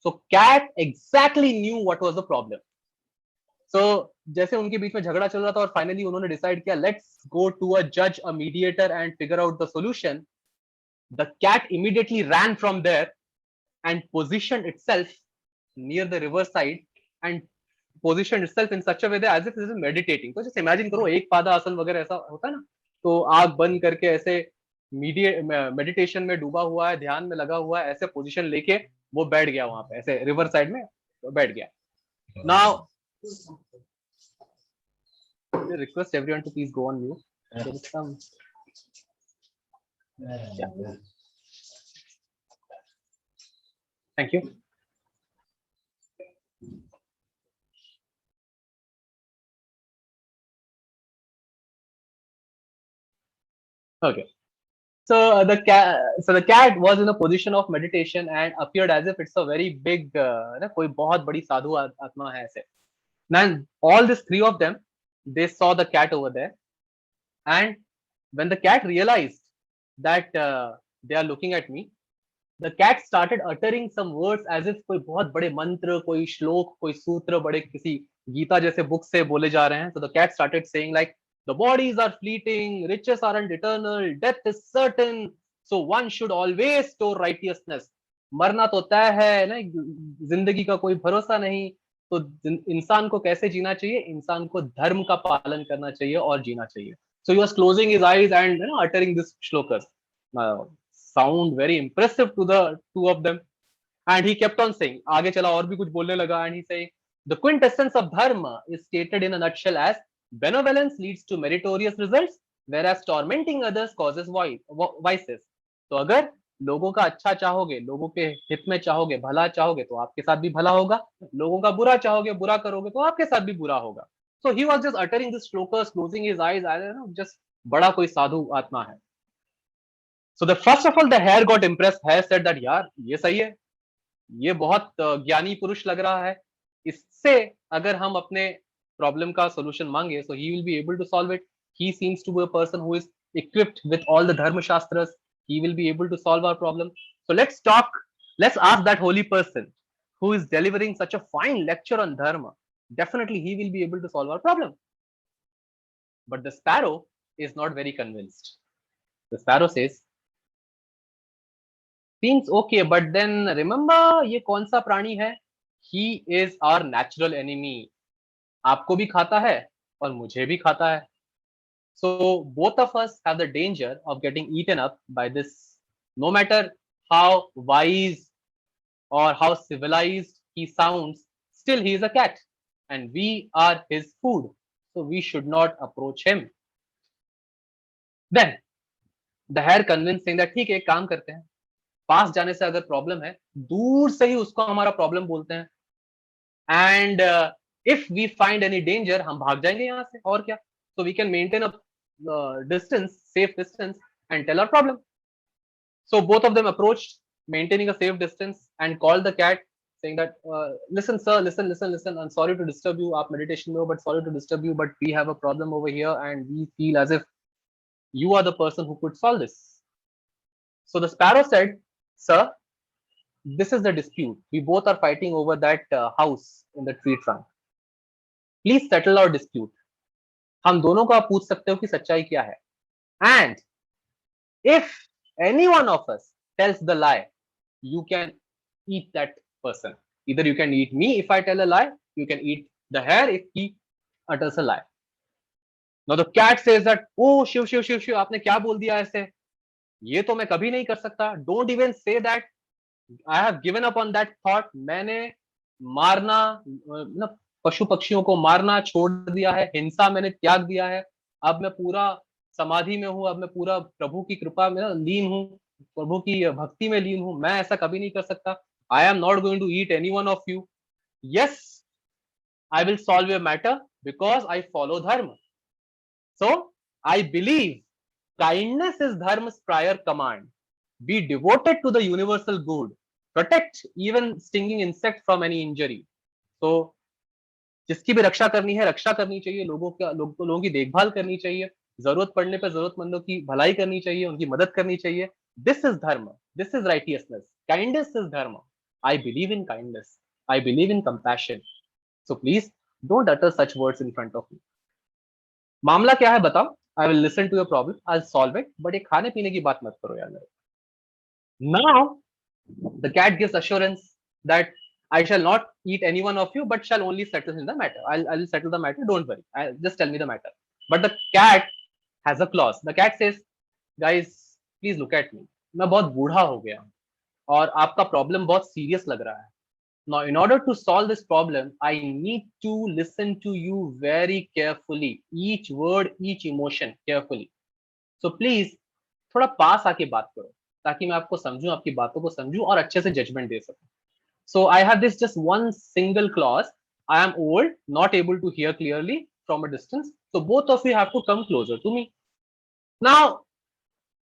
So cat exactly knew what was the problem. So जैसे उनके बीच में झगड़ा चल रहा था और फाइनली उन्होंने डिसाइड किया, let's go to a judge, a mediator and figure out the solution. The cat immediately ran from there and positioned itself near the river side and positioned itself in such a way that as if it is meditating. तो जैसे imagine करो एक पादा आसन वगैरह ऐसा होता है ना, तो आंख बंद करके ऐसे मेडिटेशन में डूबा हुआ है, ध्यान में लगा हुआ है, ऐसे पोजीशन लेके वो बैठ गया वहां पे, ऐसे रिवर साइड में बैठ गया. Now, I request everyone to please go on mute. There is some... Yeah. Thank you. Okay. So the cat was in a position of meditation and appeared as if it's a very big, कोई बहुत बड़ी साधु आत्मा है ऐसे. Then all these three of them, they saw the cat over there, and when the cat realized that they are looking at me, the cat started uttering some words as if कोई बहुत बड़े मंत्र, कोई श्लोक, कोई सूत्र बड़े किसी गीता जैसे बुक से बोले जा रहे हैं. So the cat started saying like, the bodies are fleeting, riches aren't eternal, death is certain, so one should always store righteousness. मरना तो तय है ना, जिंदगी का कोई भरोसा नहीं, तो इंसान को कैसे जीना चाहिए? इंसान को धर्म का पालन करना चाहिए और जीना चाहिए. So he was closing his eyes and uttering this shlokas. Sound very impressive to the two of them, and he kept on saying, आगे चला और भी कुछ बोलने लगा, and he saying, the quintessence of dharma is stated in a nutshell as benevolence leads to meritorious results, whereas tormenting others causes vices. तो अगर लोगों का अच्छा चाहोगे, लोगों के हित में चाहोगे, भला चाहोगे, तो आपके साथ भी भला होगा. लोगों का बुरा चाहोगे, बुरा करोगे, तो आपके साथ भी बुरा होगा. So he was just uttering this shlokas, closing his eyes, I don't know, just बड़ा कोई साधु आत्मा है. So the first of all, the hare got impressed. Hare said that यार ये सही है, ये बहुत ज्ञानी पुरुष लग रहा है, इससे अगर हम अपने प्रॉब्लम का सॉल्यूशन मांगे, so he will be able to solve it. He seems to be a person who is equipped with all the dharma shastras. He will be able to solve our problem. So let's ask that holy person who is delivering such a fine lecture on dharma. Definitely he will be able to solve our problem. But the sparrow is not very convinced. The sparrow says, seems okay, but then remember ये कौन सा प्राणी है? He is our natural enemy. आपको भी खाता है और मुझे भी खाता है. So both of us have the danger of getting eaten up by this. No matter how wise or how civilized he sounds, still he is a cat, and we are his food. So we should not approach him. Then the hare convinced saying that ठीक है, एक काम करते हैं, पास जाने से अगर problem है, दूर से ही उसको हमारा प्रॉब्लम बोलते हैं, and if we find any danger, हम भाग जाएंगे यहाँ से, और क्या. So we can maintain a distance, safe distance, and tell our problem. So both of them approached, maintaining a safe distance, and called the cat, saying that listen sir, listen, I'm sorry to disturb you, aap meditation mein ho, but sorry to disturb you, but we have a problem over here and we feel as if you are the person who could solve this. So the sparrow said, sir, this is the dispute. We both are fighting over that house in the tree trunk. Please settle our dispute. हम दोनों को आप पूछ सकते हो कि सच्चाई क्या है. And if any one of us tells the lie, you can eat that person. Either you can eat me if I tell a lie, you can eat the hare if he utters a lie. Now the cat says that, oh Shiv Shiv Shiv Shiv, आपने क्या बोल दिया ऐसे? ये तो मैं कभी नहीं कर सकता. Don't even say that. I have given up on that thought. मैंने मारना, पशु पक्षियों को मारना छोड़ दिया है, हिंसा मैंने त्याग दिया है, अब मैं पूरा समाधि में हूं, अब मैं पूरा प्रभु की कृपा में लीन हूं, प्रभु की भक्ति में लीन हूं, मैं ऐसा कभी नहीं कर सकता. I am not going to eat any one of you. Yes, I will solve your matter because I follow dharma. So I believe kindness is dharma's prior command. Be devoted to the universal good. Protect even stinging insect from any injury. So जिसकी भी रक्षा करनी है, रक्षा करनी चाहिए, लोगों की देखभाल करनी चाहिए, जरूरत पड़ने पर जरूरतमंदों की भलाई करनी चाहिए, उनकी मदद करनी चाहिए. This is dharma, this is righteousness, kindness is dharma. I believe in kindness, I believe in compassion. So please don't utter such words in front of me. मामला क्या है बताओ. I will listen to your problem, I will solve it, but ये खाने पीने की बात मत करो यार. Now the cat gives assurance that I shall not eat any one of you, but shall only settle in the matter. I'll settle the matter. Don't worry. Just tell me the matter. But the cat has a clause. The cat says, guys, please look at me. मैं बहुत बूढ़ा हो गया हूँ और आपका problem बहुत serious लग रहा है. Now, in order to solve this problem, I need to listen to you very carefully. Each word, each emotion carefully. So please, थोड़ा पास आके बात करो ताकि मैं आपको समझूं, आपकी बातों को समझूं और अच्छे से जजमेंट दे सकूं. So I have this just one single clause. I am old, not able to hear clearly from a distance. So both of you have to come closer to me. Now,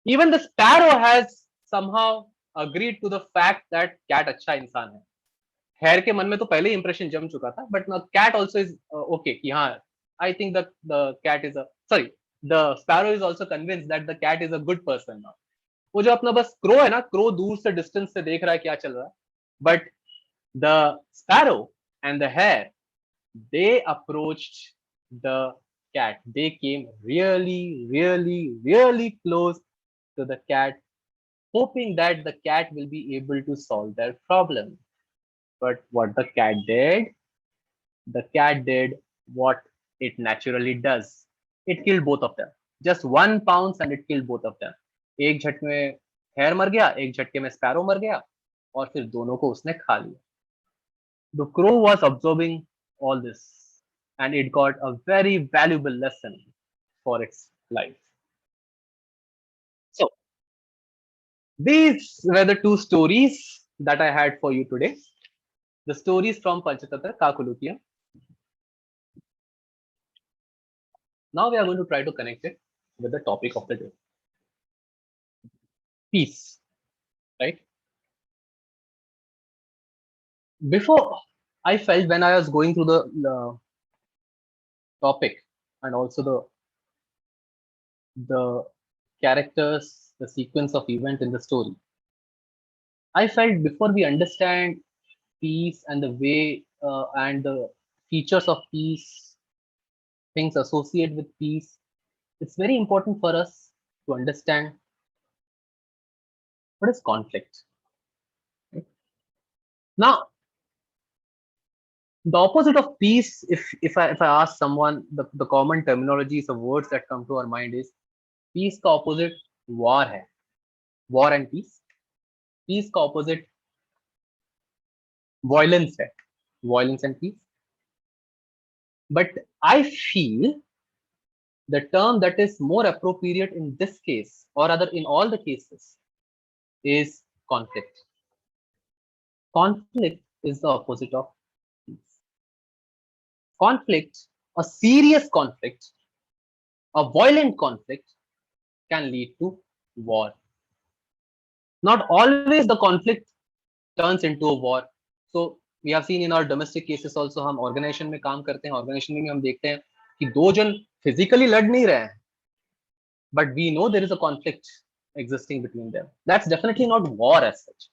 even the sparrow has somehow agreed to the fact that cat अच्छा इंसान है. हैर के मन में तो पहले ही impression जम चुका था, but now cat also is okay कि हाँ, I think that the cat is a sorry, the sparrow is also convinced that the cat is a good person now. वो जो अपना बस क्रो है ना, क्रो दूर से डिस्टेंस से देख रहा है क्या चल रहा है, but the sparrow and the hare they approached the cat. They came really close to the cat, hoping that the cat will be able to solve their problem. But what the cat did, the cat did what it naturally does. It killed both of them. Just one pounce and it killed both of them. एक झटके में hair मर गया, एक झटके में sparrow मर गया और फिर दोनों को उसने खा लिया. The crow was observing all this and it got a very valuable lesson for its life. So these were the two stories that I had for you today. The stories from Panchatantra Kakulutya. Now we are going to try to connect it with the topic of the day. Peace, right? Before, I felt when I was going through the topic and also the characters, the sequence of event in the story, I felt before we understand peace and the way and the features of peace, things associated with peace, it's very important for us to understand what is conflict. Right? Now, the opposite of peace, if I ask someone, the common terminologies of words that come to our mind is peace का opposite war है, war and peace. Peace का opposite violence है, violence and peace. But I feel the term that is more appropriate in this case, or rather in all the cases, is conflict. Conflict is the opposite of peace. Conflict, a serious conflict, a violent conflict can lead to war. Not always the conflict turns into a war. So we have seen in our domestic cases also, हम organization में काम करते हैं, organization में हम देखते हैं कि दो जन physically लड़ नहीं रहे हैं, but we know there is a conflict existing between them. That's definitely not war as such.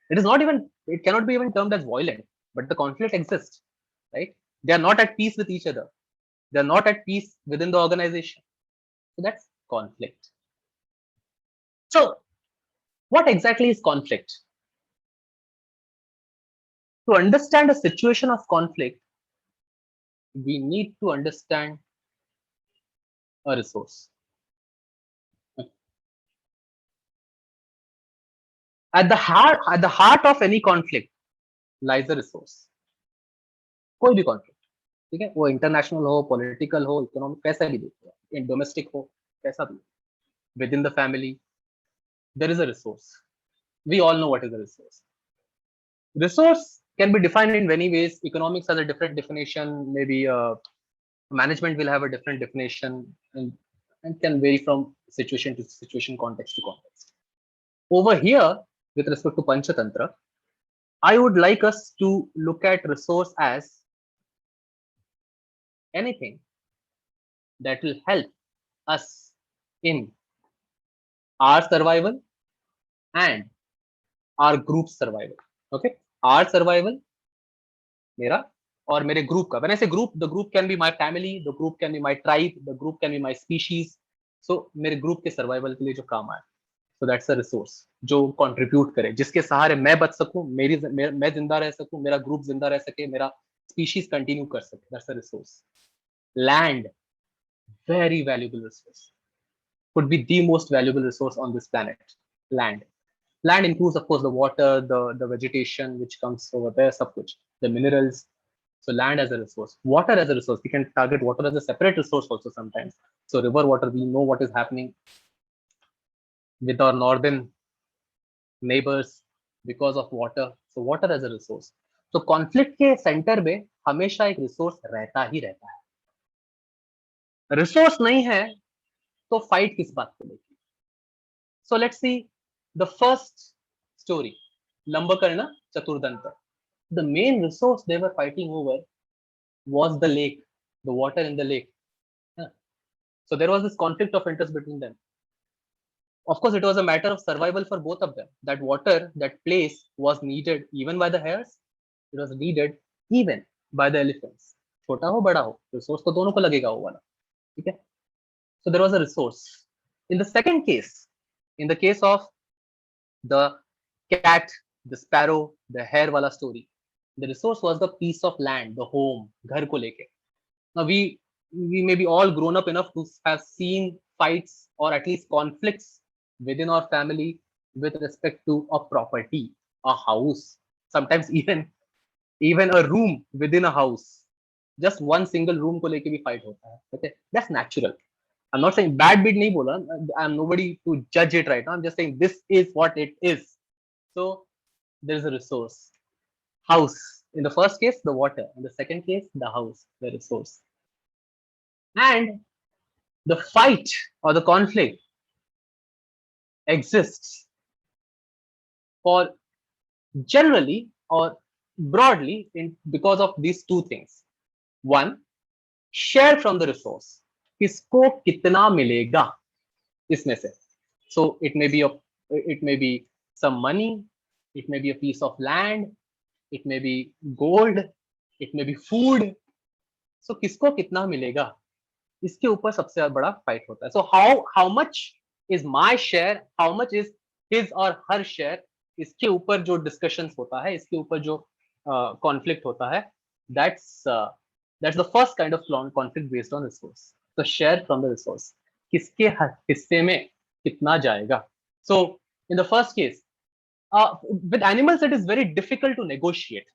It is not even, it cannot be even termed as violent, but the conflict exists, right? They are not at peace with each other. They are not at peace within the organization. So that's conflict. So what exactly is conflict? To understand a situation of conflict, we need to understand a resource. At the heart of any conflict lies a resource. कोई भी conflict, ठीक है, वो international हो, political हो, economic, कैसा भी देखो, डोमेस्टिक हो, कैसा भी, with in the family there is a resource. We all know what is a resource. Resource can be defined in many ways. Economics has a different definition, maybe management will have a different definition, and can vary from situation to situation, context to context. Over here, with respect to Panchatantra, I would like us to look at resource as anything that will help us in our survival and our group survival. Okay, our survival, मेरा और मेरे group का. When I say group, the group can be my family, the group can be my tribe, the group can be my species. So मेरे group के survival के लिए जो काम आए, so that's a resource जो कंट्रीब्यूट करे, जिसके सहारे मैं बच सकूं, मैं जिंदा रह सकूं, मेरा ग्रुप जिंदा रह सके, मेरा स्पीशीज कंटिन्यू कर सके. That's a resource. Land, very valuable resource, could be the most valuable resource on this planet. Land. Land includes, of course, the water, the vegetation which comes over there, sab kuch, the minerals. So land as a resource, water as a resource. We can target water as a separate resource also sometimes. So river water, we know what is happening with our northern neighbors because of water. So water as a resource. So conflict के center में हमेशा एक resource रहता ही रहता है. Resource नहीं है तो fight किस बात पे लेगी? So let's see the first story, Lambakarna Chaturdanta. The main resource they were fighting over was the lake, the water in the lake. Yeah. So there was this conflict of interest between them. Of course, it was a matter of survival for both of them. That water, that place was needed even by the hares. It was needed even by the elephants. छोटा हो बड़ा हो, resource तो दोनों को लगेगा वो वाला. ठीक है? So there was a resource. In the second case, in the case of the cat, the sparrow, the hare wala story, the resource was the piece of land, the home, घर को लेके. Now we may be all grown up enough to have seen fights or at least conflicts within our family with respect to a property, a house, sometimes even a room within a house. Just one single room को लेके भी fight होता है. Okay, that's natural. I'm not saying bad bit नहीं बोला. I'm nobody to judge it right now. I'm just saying this is what it is. So there is a resource. House. In the first case, the water. In the second case, the house, the resource. And the fight or the conflict exists for generally or broadly because of these two things. One, share from the resource. किसको कितना मिलेगा इसमें से? So it may be some money, it may be a piece of land, it may be gold, it may be food. So किसको कितना मिलेगा, इसके ऊपर सबसे बड़ा फाइट होता है. So how much is my share, how much is his or her share, इसके ऊपर जो discussions होता है, इसके ऊपर जो conflict होता है, that's the first kind of conflict based on resource. So share from the resource. किसके हिस्से में कितना जाएगा? So in the first case, with animals it is very difficult to negotiate.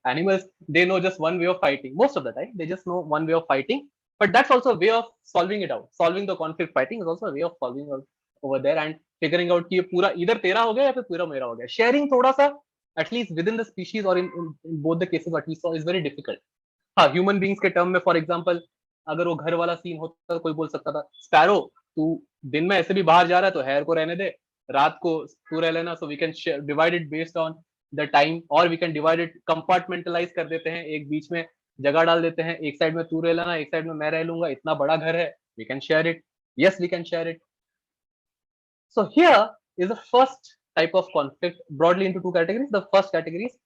Animals, they know just one way of fighting. Most of the time they just know one way of fighting, but that's also a way of solving it out. Solving the conflict, fighting is also a way of solving out over there and figuring out कि ये पूरा इधर तेरा हो गया या फिर पूरा मेरा हो गया. Sharing थोड़ा सा, at least within the species or in both the cases what we saw, is very difficult. हाँ, human beings के term में for example, अगर वो घर वाला सीन होता तो कोई बोल सकता था, स्पैरो तू दिन में ऐसे भी बाहर जा रहा है तो हेयर को रहने दे, रात को तू रह लेना. So we can divide it based on the time, और we can divide it, compartmentalize कर देते हैं, एक बीच में जगह डाल देते हैं, एक साइड में तू रह लेना, एक साइड में मैं रह लूंगा, इतना बड़ा घर है, we can share it. Yes, we can share it. So here is the first type of conflict, broadly into two categories. The first category is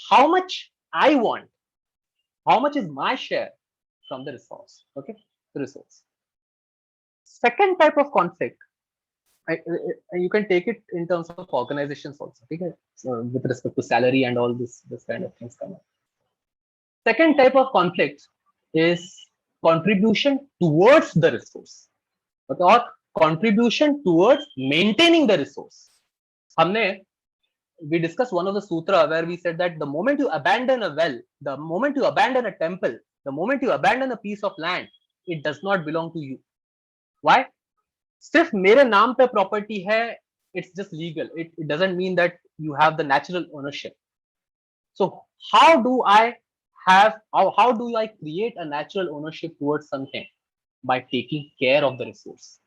how much I want, how much is my share from the resource. Okay, the resource. Second type of conflict, you can take it in terms of organizations also. Okay, so with respect to salary and all this kind of things come up. Second type of conflict is contribution towards the resource, okay, or contribution towards maintaining the resource. We discussed one of the sutra where we said that the moment you abandon a well, the moment you abandon a temple, The moment you abandon a piece of land, it does not belong to you. Why? सिर्फ मेरे नाम पे property है, it's just legal. It doesn't mean that you have the natural ownership. So how do I how do I create a natural ownership towards something? By taking care of the resource,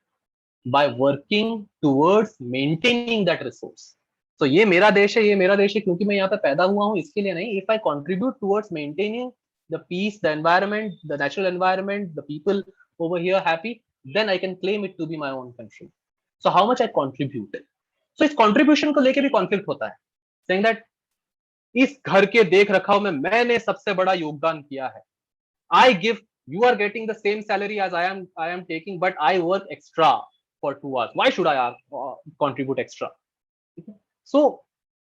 by working towards maintaining that resource. So ये मेरा देश है, ये मेरा देश है क्योंकि मैं यहाँ पे पैदा हुआ हूँ, इसके लिए नहीं. If I contribute towards maintaining the peace, the environment, the natural environment, the people over here happy, then I can claim it to be my own country. So how much I contributed. So इस contribution को लेके भी conflict होता है, saying that इस घर के देख रखाव में मैंने सबसे बड़ा योगदान किया है. I give, you are getting the same salary as I am taking, but I work extra for 2 hours. Why should I contribute extra? So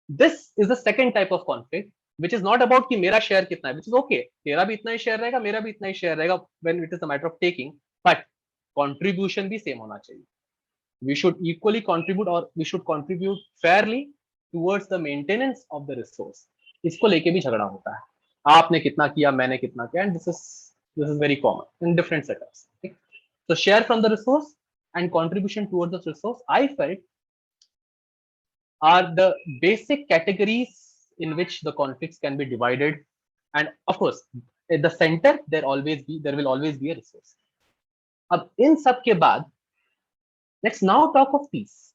this is the second type of conflict, which is not about कि मेरा share कितना है, which is okay. तेरा भी इतना ही share रहेगा, मेरा भी इतना ही share रहेगा when it is a matter of taking, but contribution भी same होना चाहिए. We should equally contribute, or we should contribute fairly towards the maintenance of the resource. इसको लेके भी झगड़ा होता है. आपने कितना किया, मैंने कितना किया, and this is very common in different setups. Okay? So share from the resource and contribution towards the resource, I felt, are the basic categories in which the conflicts can be divided. And of course, at the center, there will always be a resource. अब इन सब के बाद, let's now talk of peace.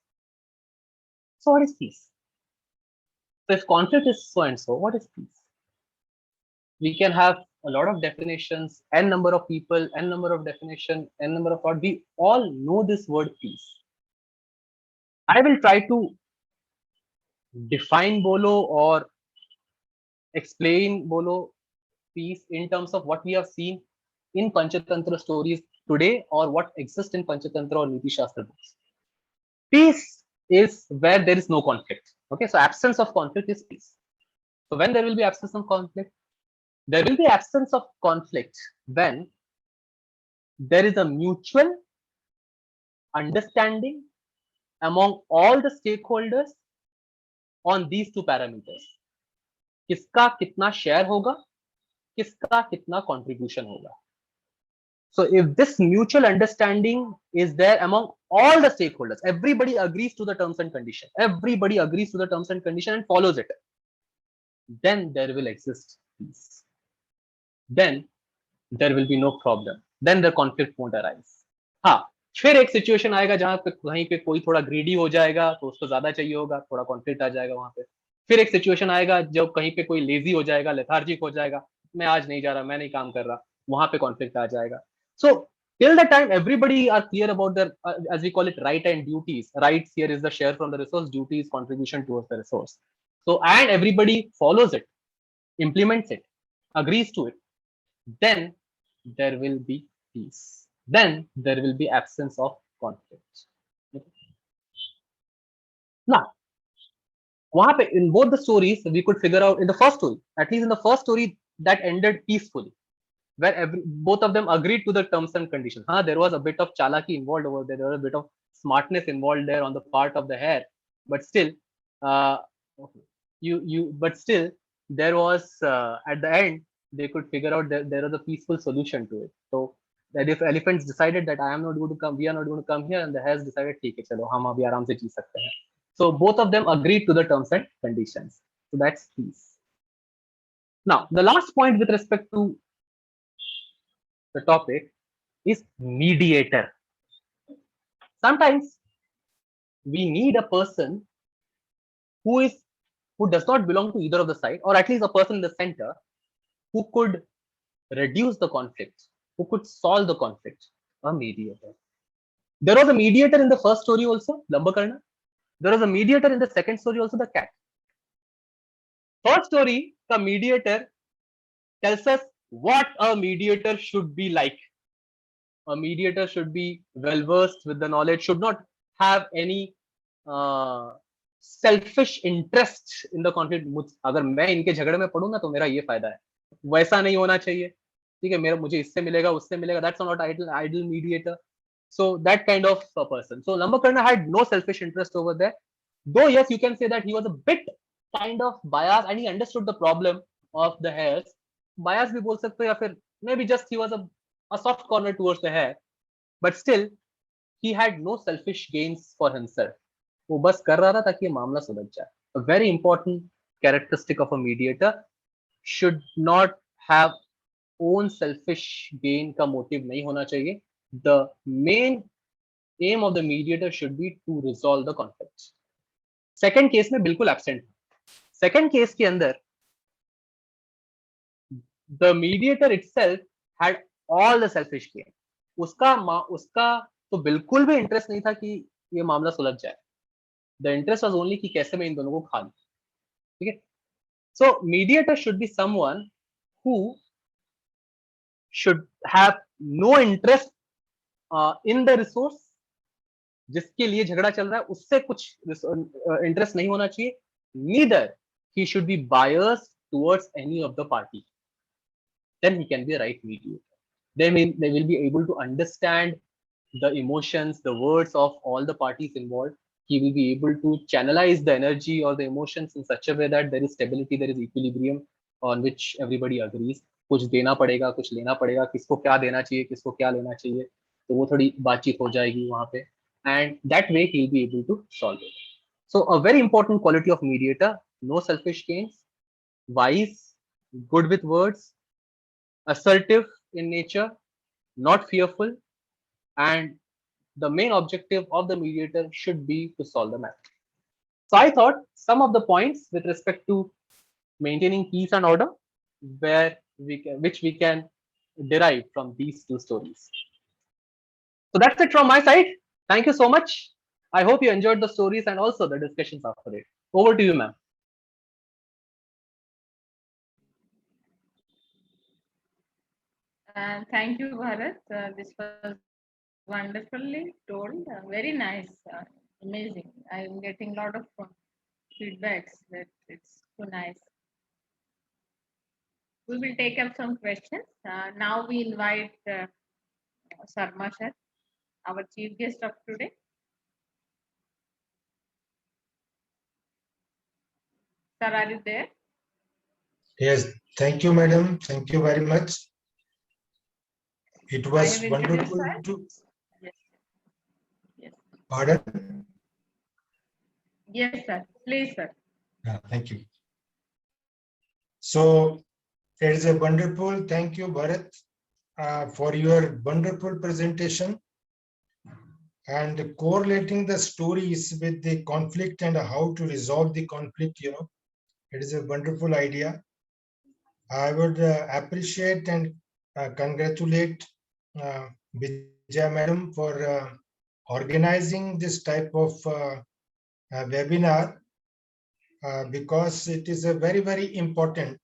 So what is peace? So if conflict is so and so, what is peace? We can have a lot of definitions, n number of people, n number of definition, n number of thought. We all know this word peace. I will try to define bolo or explain bolo peace in terms of what we have seen in Panchatantra stories today, or what exists in Panchatantra or Niti Shastra books. Peace is where there is no conflict. Okay, so absence of conflict is peace. So when there will be absence of conflict, there will be absence of conflict when there is a mutual understanding among all the stakeholders on these two parameters. किसका कितना share होगा, किसका कितना contribution होगा. So if this mutual understanding is there among all the stakeholders, everybody agrees to the terms and conditions, everybody agrees to the terms and conditions and follows it, then there will exist peace. Then there will be no problem. Then the conflict won't arise. हाँ, फिर एक situation आएगा जहां पे कहीं पे कोई थोड़ा ग्रीडी हो जाएगा, तो उसको ज्यादा चाहिए होगा, थोड़ा कॉन्फ्लिक्ट आ जाएगा वहां पे. फिर एक सिचुएशन आएगा जब कहीं पे कोई लेजी हो जाएगा, लेथार्जिक हो जाएगा, मैं आज नहीं जा रहा, मैं नहीं काम कर रहा, वहां पे कॉन्फ्लिक्ट आ जाएगा. So till the time everybody are clear about their as we call it, right and duties. Rights here is the share from the resource, duty is contribution towards the resource. So and everybody follows it, implements it, agrees to it, then there will be peace. Then there will be absence of conflict. Now, वहां पे in both the stories we could figure out, in the first story, at least in the first story, that ended peacefully, where both of them agreed to the terms and conditions. There was a bit of chalaki involved over there. There was a bit of smartness involved there on the part of the hare, but still, but still, there was at the end they could figure out that there was a peaceful solution to it. So that if elephants decided that I am not going to come, we are not going to come here, and the hares decided, ठीक है, चलो हम अभी आराम से जी सकते हैं. So both of them agreed to the terms and conditions. So that's peace. Now, the last point with respect to the topic is mediator. Sometimes we need a person who does not belong to either of the side, or at least a person in the center who could reduce the conflict, who could solve the conflict. A mediator. There was a mediator in the first story also, Lambakarna. There was a mediator in the second story also, the cat. First story, the mediator tells us what a mediator should be like. A mediator should be well versed with the knowledge, should not have any selfish interest in the conflict. अगर मैं इनके झगड़े में पड़ूंगा तो मेरा ये फायदा है, वैसा नहीं होना चाहिए. ठीक है, मुझे इससे मिलेगा, उससे मिलेगा. That's not ideal mediator. So that kind of a person. So Lambakarna had no selfish interest over there. Though yes, you can say that he was a bit kind of biased and he understood the problem of the hares. Bias भी बोल सकते हो या फिर maybe just he was a soft corner towards the hair, but still he had no selfish gains for himself. वो बस कर रहा था ताकि ये मामला सुलझ जाए. A very important characteristic of a mediator should not have own selfish gain का motive नहीं होना चाहिए. The main aim of the mediator should be to resolve the conflicts. Second case में बिल्कुल absent. Second case के अंदर the mediator itself had all the selfish gain. उसका तो बिल्कुल भी इंटरेस्ट नहीं था कि ये मामला सुलझ जाए. The interest was only कि कैसे मैं इन दोनों को खा लूं. ठीक है. So mediator should be someone who should have no interest in the resource. जिसके लिए झगड़ा चल रहा है उससे कुछ इंटरेस्ट नहीं होना चाहिए. Neither he should be biased towards any of the party. Then he can be a right mediator. They will be able to understand the emotions, the words of all the parties involved. He will be able to channelize the energy or the emotions in such a way that there is stability, there is equilibrium on which everybody agrees. कुछ देना पड़ेगा, कुछ लेना पड़ेगा, किसको क्या देना चाहिए, किसको क्या लेना चाहिए, तो वो थोड़ी बातचीत हो जाएगी वहाँ पे, and that way he will be able to solve it. So a very important quality of mediator: no selfish gains, wise, good with words, assertive in nature, not fearful, and the main objective of the mediator should be to solve the matter. So I thought some of the points with respect to maintaining peace and order, which we can derive from these two stories. So that's it from my side. Thank you so much. I hope you enjoyed the stories and also the discussions after it. Over to you, ma'am. Thank you, Bharat. This was wonderfully told. Very nice. Amazing. I'm getting a lot of feedbacks that it's so nice. We will take up some questions. Now we invite Sarma Sir, our chief guest of today. Sir, are you there? Yes, thank you, madam. Thank you very much. It was have introduced wonderful to. Yes. Yes. Pardon? Yes, sir. Please, sir. Thank you. So it is a wonderful. Thank you, Bharat, for your wonderful presentation and correlating the stories with the conflict and how to resolve the conflict. You know, it is a wonderful idea. I would appreciate and congratulate Vijaya Madam for organizing this type of webinar because it is a very, very important.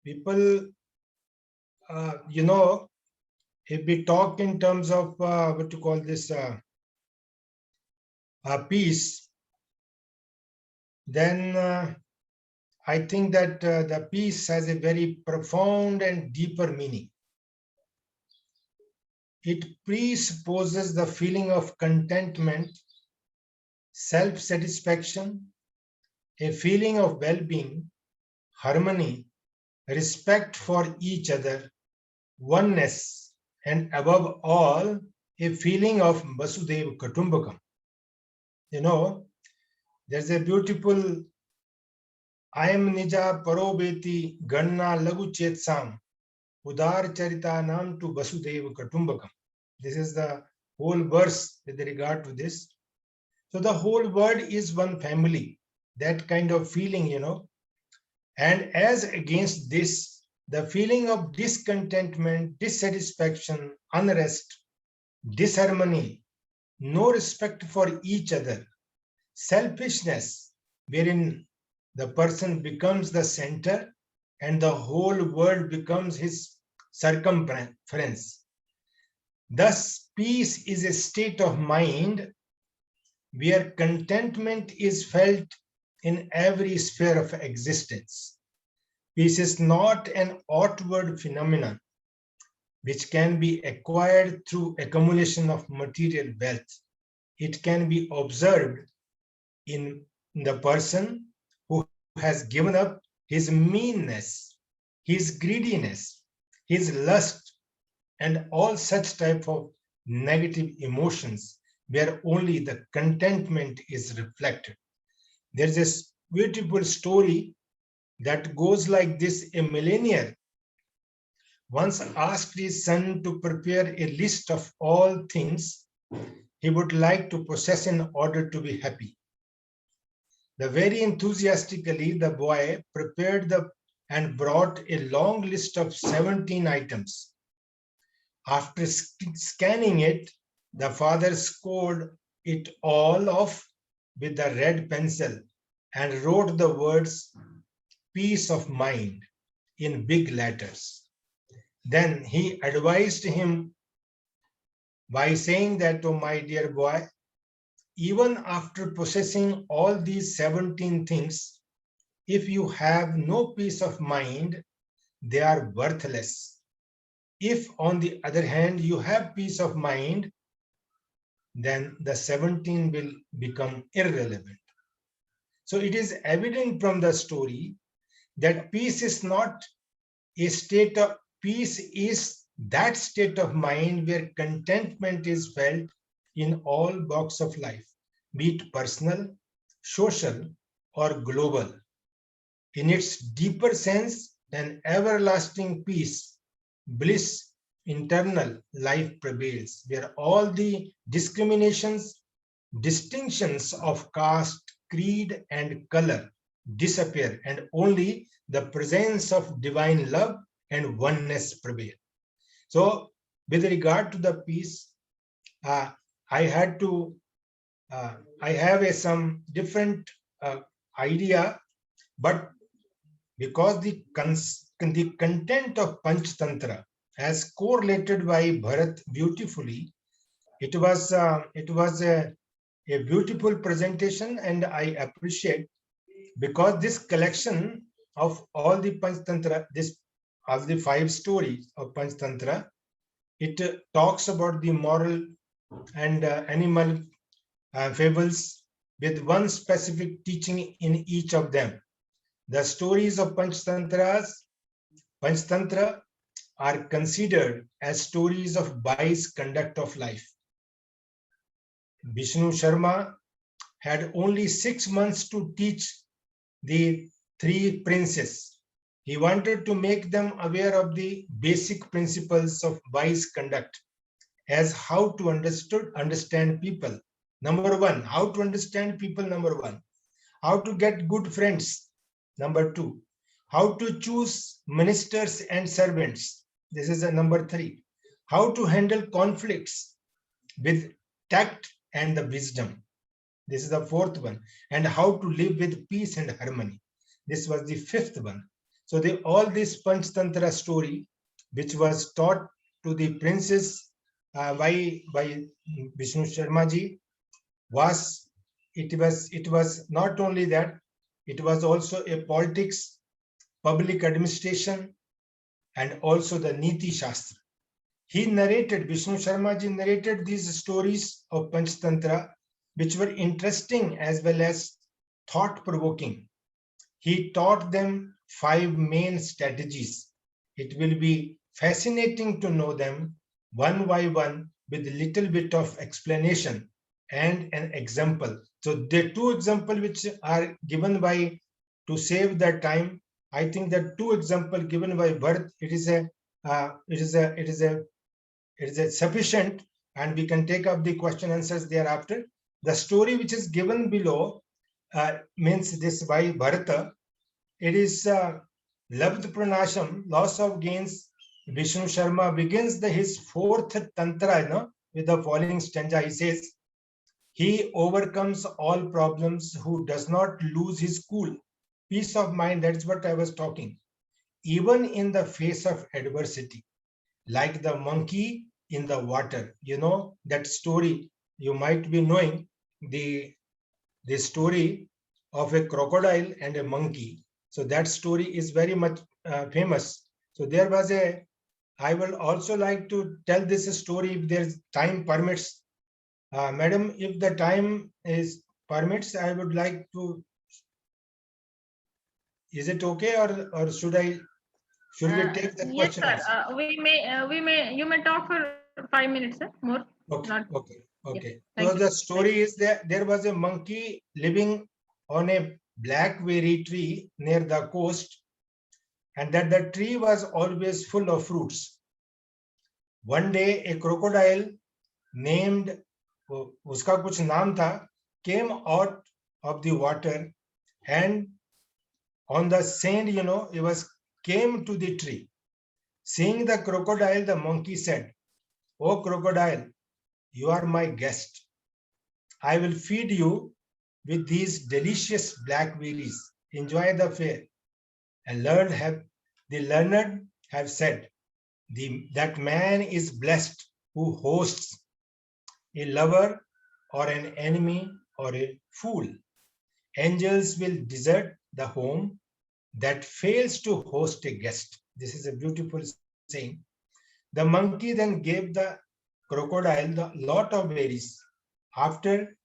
People, you know, if we talk in terms of what you call this peace, then I think that the peace has a very profound and deeper meaning. It presupposes the feeling of contentment, self-satisfaction, a feeling of well-being, harmony, respect for each other, oneness, and above all, a feeling of Vasudeva Kutumbakam. You know, there's a beautiful Ayam Nija Parobeti Ganna Lagu Chetsam Udar Charita Nam to Vasudeva Kutumbakam. This is the whole verse with regard to this. So the whole world is one family, that kind of feeling, you know. And as against this, the feeling of discontentment, dissatisfaction, unrest, disharmony, no respect for each other, selfishness, wherein the person becomes the center and the whole world becomes his circumference. Thus, peace is a state of mind where contentment is felt in every sphere of existence. Peace is not an outward phenomenon which can be acquired through accumulation of material wealth. It can be observed in the person who has given up his meanness, his greediness, his lust, and all such type of negative emotions where only the contentment is reflected. There's this beautiful story that goes like this. A millionaire once asked his son to prepare a list of all things he would like to possess in order to be happy. The very enthusiastically, the boy prepared and brought a long list of 17 items. After scanning it, the father scored it all off with a red pencil and wrote the words peace of mind in big letters. Then he advised him by saying that, oh my dear boy, even after possessing all these 17 things, if you have no peace of mind, they are worthless. If, on the other hand, you have peace of mind, then the 17 will become irrelevant. So it is evident from the story that peace is not a state of peace, is that state of mind where contentment is felt in all walks of life, be it personal, social, or global. In its deeper sense, an everlasting peace, bliss, internal life prevails, where all the discriminations, distinctions of caste, creed, and color disappear, and only the presence of divine love and oneness prevail. So, with regard to the peace, I have some different idea, but because the content of Panchtantra, as correlated by Bharat beautifully, it was a beautiful presentation, and I appreciate, because this collection of all the Panchtantra, of the 5 stories of Panchtantra, it talks about the moral and animal fables with one specific teaching in each of them. The stories of Panchtantra are considered as stories of wise conduct of life. Vishnu Sharma had only 6 months to teach the 3 princes. He wanted to make them aware of the basic principles of wise conduct, as how to understand people. Number 1, how to understand people, number 1. How to get good friends, number 2. How to choose ministers and servants. This is a number 3. How to handle conflicts with tact and the wisdom. This is the 4th one. And how to live with peace and harmony. This was the 5th one. So all this Panchtantra story, which was taught to the princes by Vishnu Sharma ji, it was not only that, it was also a politics, public administration, and also the Niti Shastra. Vishnu Sharma ji narrated these stories of Panchtantra, which were interesting as well as thought-provoking. He taught them 5 main strategies. It will be fascinating to know them one by one with a little bit of explanation and an example. So the 2 examples which are given by, to save the time, I think the 2 examples given by Bharat, it is sufficient, and we can take up the question answers thereafter. The story which is given below means this by Bharata. It is Labd Pranasham, loss of gains. Vishnu Sharma begins his 4th Tantra with the following stanza. He says, he overcomes all problems who does not lose his cool. Peace of mind, that's what I was talking. Even in the face of adversity, like the monkey in the water. You know that story, you might be knowing the story of a crocodile and a monkey. So that story is very much famous. So there was I will also like to tell this story if there's time permits. Madam, if the time permits, I would like to, is it okay, or should I Should we take the Yes, question sir. answer? You may talk for 5 minutes, sir. More. Okay, Not. okay, Yeah. okay. Thank So you. the story is that there was a monkey living on a blackberry tree near the coast, and that the tree was always full of fruits. One day, a crocodile named, uska kuch naam tha, came out of the water, and on the sand, it was came to the tree. Seeing the crocodile, the monkey said, "Oh crocodile, you are my guest. I will feed you with these delicious blackberries. Enjoy the fare." And the learned have said, that man is blessed who hosts a lover or an enemy or a fool. Angels will desert the home that fails to host a guest. This is a beautiful saying. The monkey then gave the crocodile the lot of berries. After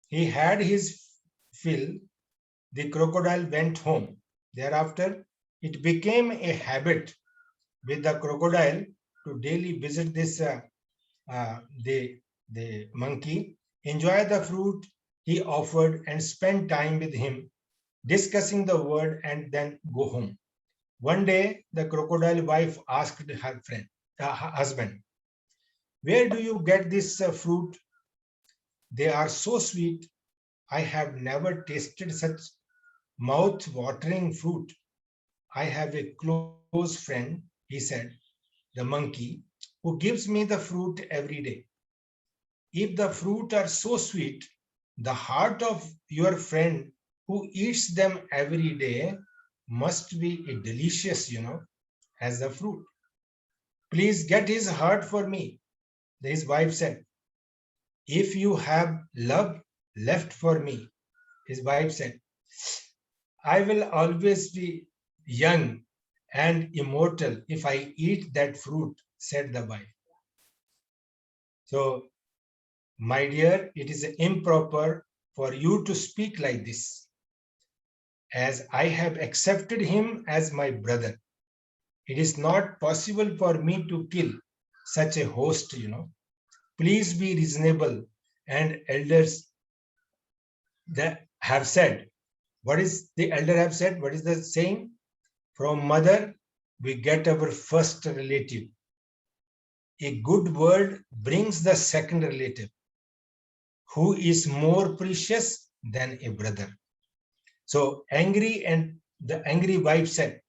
he had his fill, the crocodile went home. Thereafter, it became a habit with the crocodile to daily visit the monkey, enjoy the fruit he offered, and spend time with him, discussing the word, and then go home. One day, the crocodile wife asked her husband, "Where do you get this fruit? They are so sweet. I have never tasted such mouth-watering fruit. I have a close friend," he said, "the monkey, who gives me the fruit every day. If the fruit are so sweet, the heart of your friend who eats them every day must be delicious, as the fruit. Please get his heart for me," his wife said. "If you have love left for me," his wife said, "I will always be young and immortal if I eat that fruit," said the wife. So, my dear, it is improper for you to speak like this, as I have accepted him as my brother. It is not possible for me to kill such a host, Please be reasonable. And elders that have said, what is the elder have said? What is the saying? From mother, we get our first relative. A good word brings the second relative, who is more precious than a brother. So the angry wife said,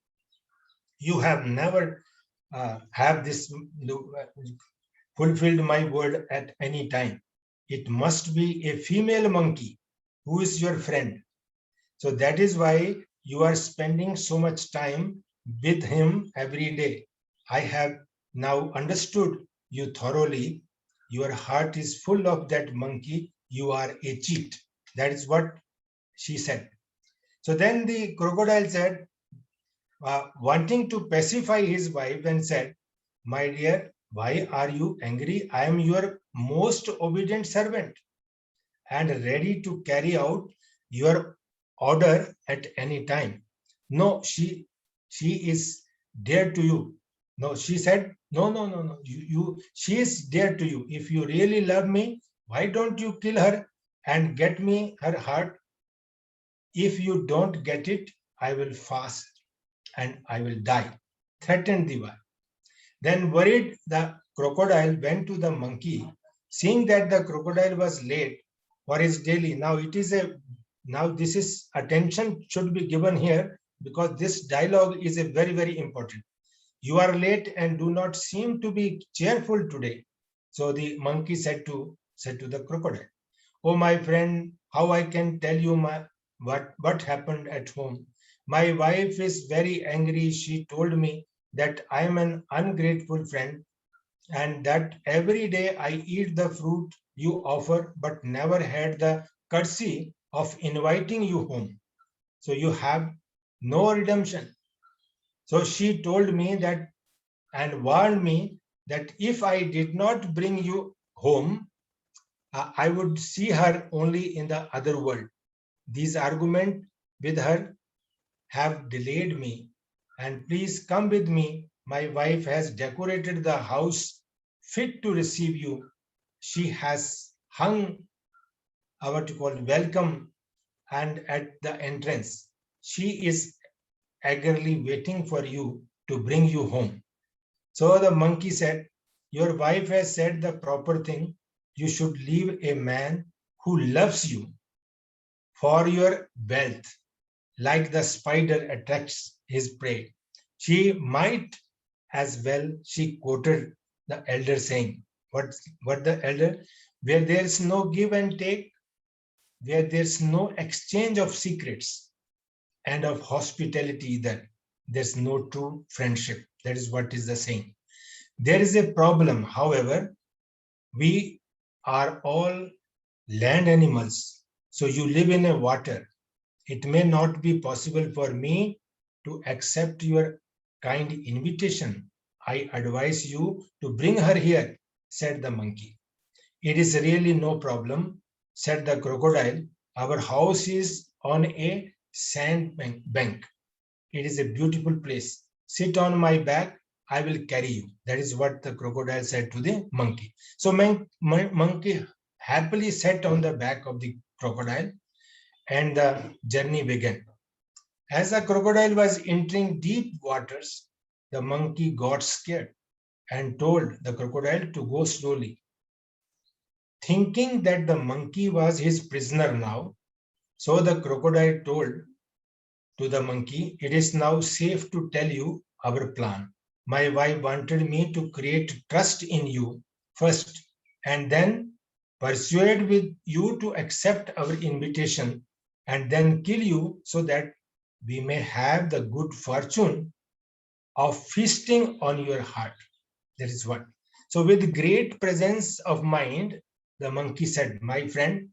"You have never have this fulfilled my word at any time. It must be a female monkey who is your friend. So that is why you are spending so much time with him every day. I have now understood you thoroughly. Your heart is full of that monkey. You are a cheat." That is what she said. So then the crocodile said, wanting to pacify his wife, and said, "My dear, why are you angry? I am your most obedient servant and ready to carry out your order at any time." "No, she is dear to you." No, she said, no. She is dear to you. If you really love me, why don't you kill her and get me her heart? If you don't get it, I will fast and I will die, threatened the wife. Then worried, the crocodile went to the monkey. Seeing that the crocodile was late for his daily, now this is attention should be given here, because this dialogue is a very, very important. "You are late and do not seem to be cheerful today." So the monkey said to the crocodile, "Oh my friend, how I can tell you what happened at home? My wife is very angry. She told me that I am an ungrateful friend and that every day I eat the fruit you offer, but never had the courtesy of inviting you home. So you have no redemption." So she told me that and warned me that if I did not bring you home, I would see her only in the other world. These arguments with her have delayed me, and please come with me. My wife has decorated the house fit to receive you. She has hung what you call welcome and at the entrance. She is eagerly waiting for you to bring you home. So the monkey said, your wife has said the proper thing. You should leave a man who loves you for your wealth, like the spider attracts his prey. She might as well, she quoted the elder saying, what the elder? Where there's no give and take, where there's no exchange of secrets and of hospitality either, there's no true friendship. That is what is the saying. There is a problem, however, we are all land animals. So you live in a water. It may not be possible for me to accept your kind invitation. I advise you to bring her here, said the monkey. It is really no problem, said the crocodile. Our house is on a sand bank. It is a beautiful place. Sit on my back, I will carry you. That is what the crocodile said to the monkey. So monkey happily sat on the back of the crocodile and the journey began. As the crocodile was entering deep waters, the monkey got scared and told the crocodile to go slowly. Thinking that the monkey was his prisoner now, so the crocodile told to the monkey, it is now safe to tell you our plan. My wife wanted me to create trust in you first and then persuade with you to accept our invitation and then kill you so that we may have the good fortune of feasting on your heart. That is what. So with great presence of mind, the monkey said, my friend,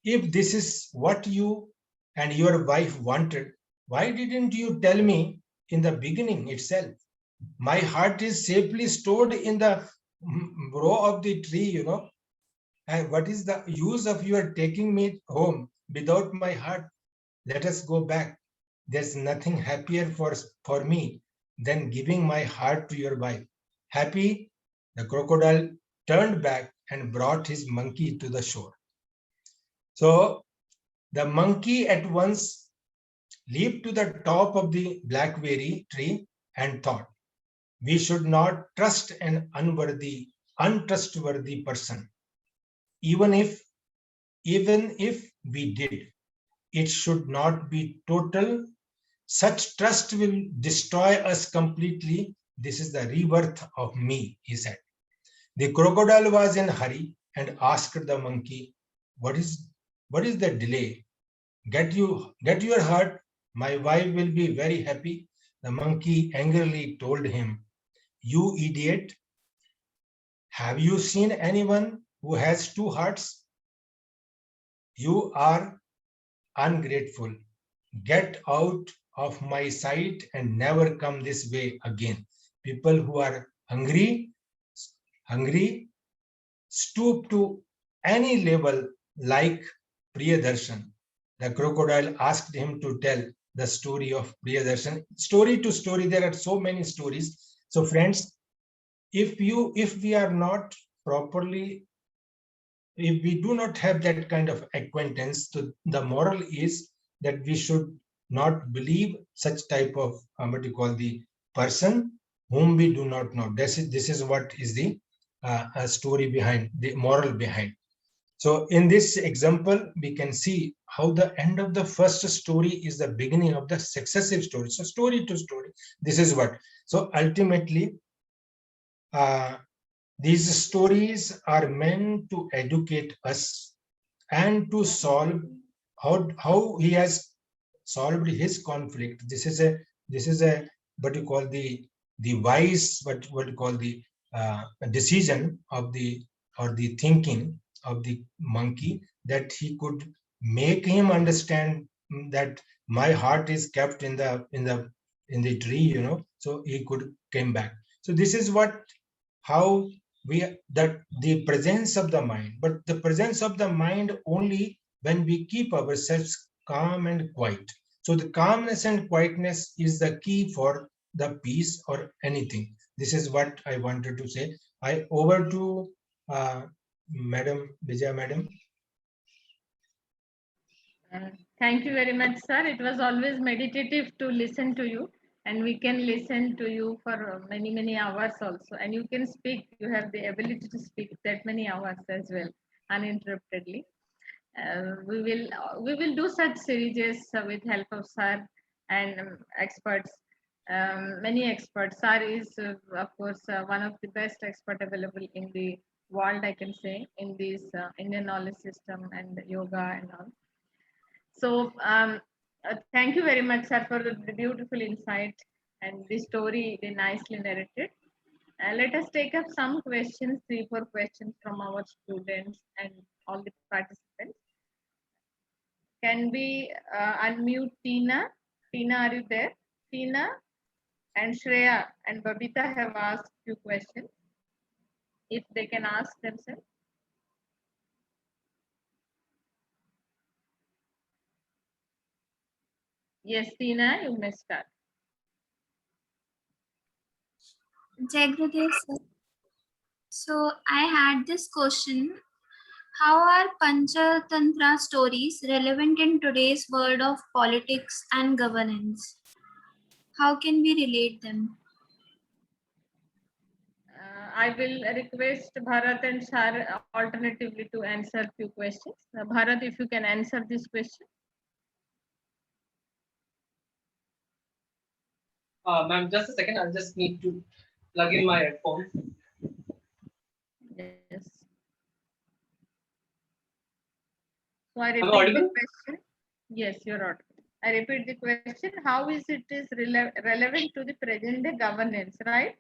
if this is what you and your wife wanted, why didn't you tell me in the beginning itself? My heart is safely stored in the row of the tree, And what is the use of your taking me home without my heart? Let us go back. There's nothing happier for me than giving my heart to your wife. Happy, the crocodile turned back and brought his monkey to the shore. So the monkey at once leaped to the top of the blackberry tree and thought, we should not trust an untrustworthy person. Even if we did, it should not be total. Such trust will destroy us completely. This is the rebirth of me, he said. The crocodile was in a hurry and asked the monkey, what is the delay? Get your heart. My wife will be very happy. The monkey angrily told him, you idiot. Have you seen anyone who has two hearts? You are ungrateful. Get out of my sight and never come this way again. People who are hungry, stoop to any level like Priyadarshan. The crocodile asked him to tell the story of Priyadarshan. Story to story, there are so many stories. So friends, if we are not properly, if we do not have that kind of acquaintance, so the moral is that we should not believe such type of what you call the person whom we do not know. This is what is the story behind, the moral behind. So in this example, we can see how the end of the first story is the beginning of the successive story. So story to story, this is what. So ultimately, these stories are meant to educate us and to solve how he has solved his conflict. This is a what you call the wise, what you call the decision of the thinking of the monkey, that he could make him understand that my heart is kept in the tree, so he could came back. So this is what, how that the presence of the mind, but the presence of the mind only when we keep ourselves calm and quiet. So the calmness and quietness is the key for the peace or anything. This is what I wanted to say. I over to Madam Vijaya, Madam. Thank you very much, sir. It was always meditative to listen to you, and we can listen to you for many, many hours also. And you can speak, you have the ability to speak that many hours as well, uninterruptedly. We will do such series with help of sir and experts. Many experts. Sir is, of course, one of the best expert available in the world, I can say, in this Indian knowledge system and yoga and all. So thank you very much, sir, for the beautiful insight and the story they nicely narrated. Let us take up some questions, 3, 4 questions from our students and all the participants. Can we unmute Tina? Tina, are you there? Tina and Shreya and Babita have asked few questions. If they can ask themselves. Yes, Tina, you may start. Jai Gurudev, sir. So I had this question. How are Panchatantra stories relevant in today's world of politics and governance? How can we relate them? I will request Bharat and Shar alternatively to answer few questions. Bharat, if you can answer this question. Ma'am, just a second. I just need to plug in my headphones. Yes. So I Am I repeat the audible? question. Yes, you're audible. I repeat the question. How is it is relevant to the present day governance, right?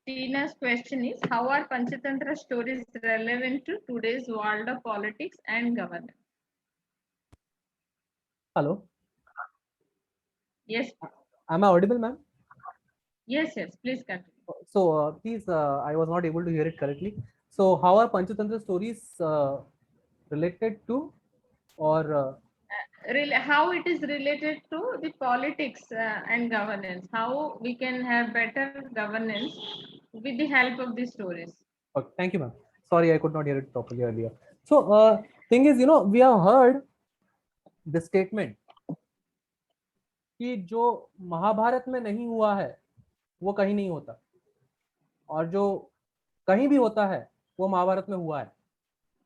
Tina's question is, how are Panchatantra stories relevant to today's world of politics and governance? Hello. Yes, Am I audible, ma'am? yes, please continue. So please, I was not able to hear it correctly. So how are Panchatantra stories related to, or How it is related to the politics and governance? How we can have better governance with the help of these stories? okay, thank you, ma'am. Sorry, I could not hear it properly earlier. So thing is, we have heard the statement कि जो महाभारत में नहीं हुआ है वो कहीं नहीं होता, और जो कहीं भी होता है वो महाभारत में हुआ है.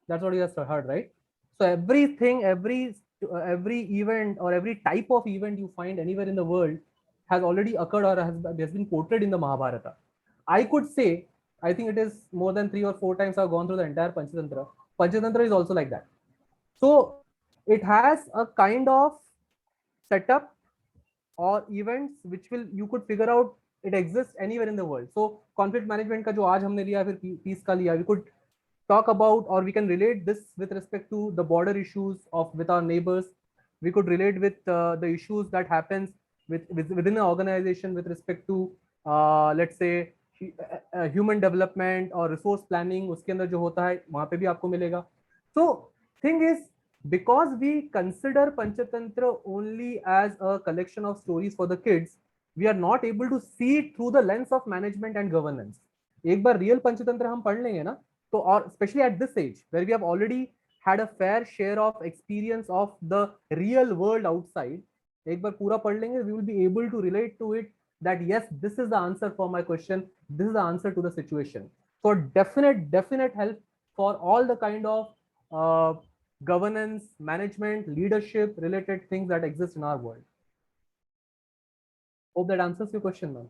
That's what you have heard, right? So everything, every event or every type of event you find anywhere in the world has already occurred or has been portrayed in the Mahabharata. I could say, I think it is more than 3 or 4 times I've gone through the entire Panchatantra. Panchatantra is also like that. So it has a kind of setup or events which will, you could figure out it exists anywhere in the world. So conflict management का जो आज हमने लिया फिर peace का लिया, we could talk about, or we can relate this with respect to the border issues of with our neighbors. We could relate with the issues that happens within an organization with respect to let's say human development or resource planning. उसके अंदर जो होता है वहाँ पे भी आपको मिलेगा. So thing is, because we consider Panchatantra only as a collection of stories for the kids, we are not able to see it through the lens of management and governance. एक बार real Panchatantra हम पढ़ लेंगे ना, so, or especially at this age where we have already had a fair share of experience of the real world outside, एक बार पूरा पढ़ लेंगे, we will be able to relate to it that yes, this is the answer for my question, this is the answer to the situation. So definite help for all the kind of governance, management, leadership related things that exist in our world. Hope that answers your question, ma'am.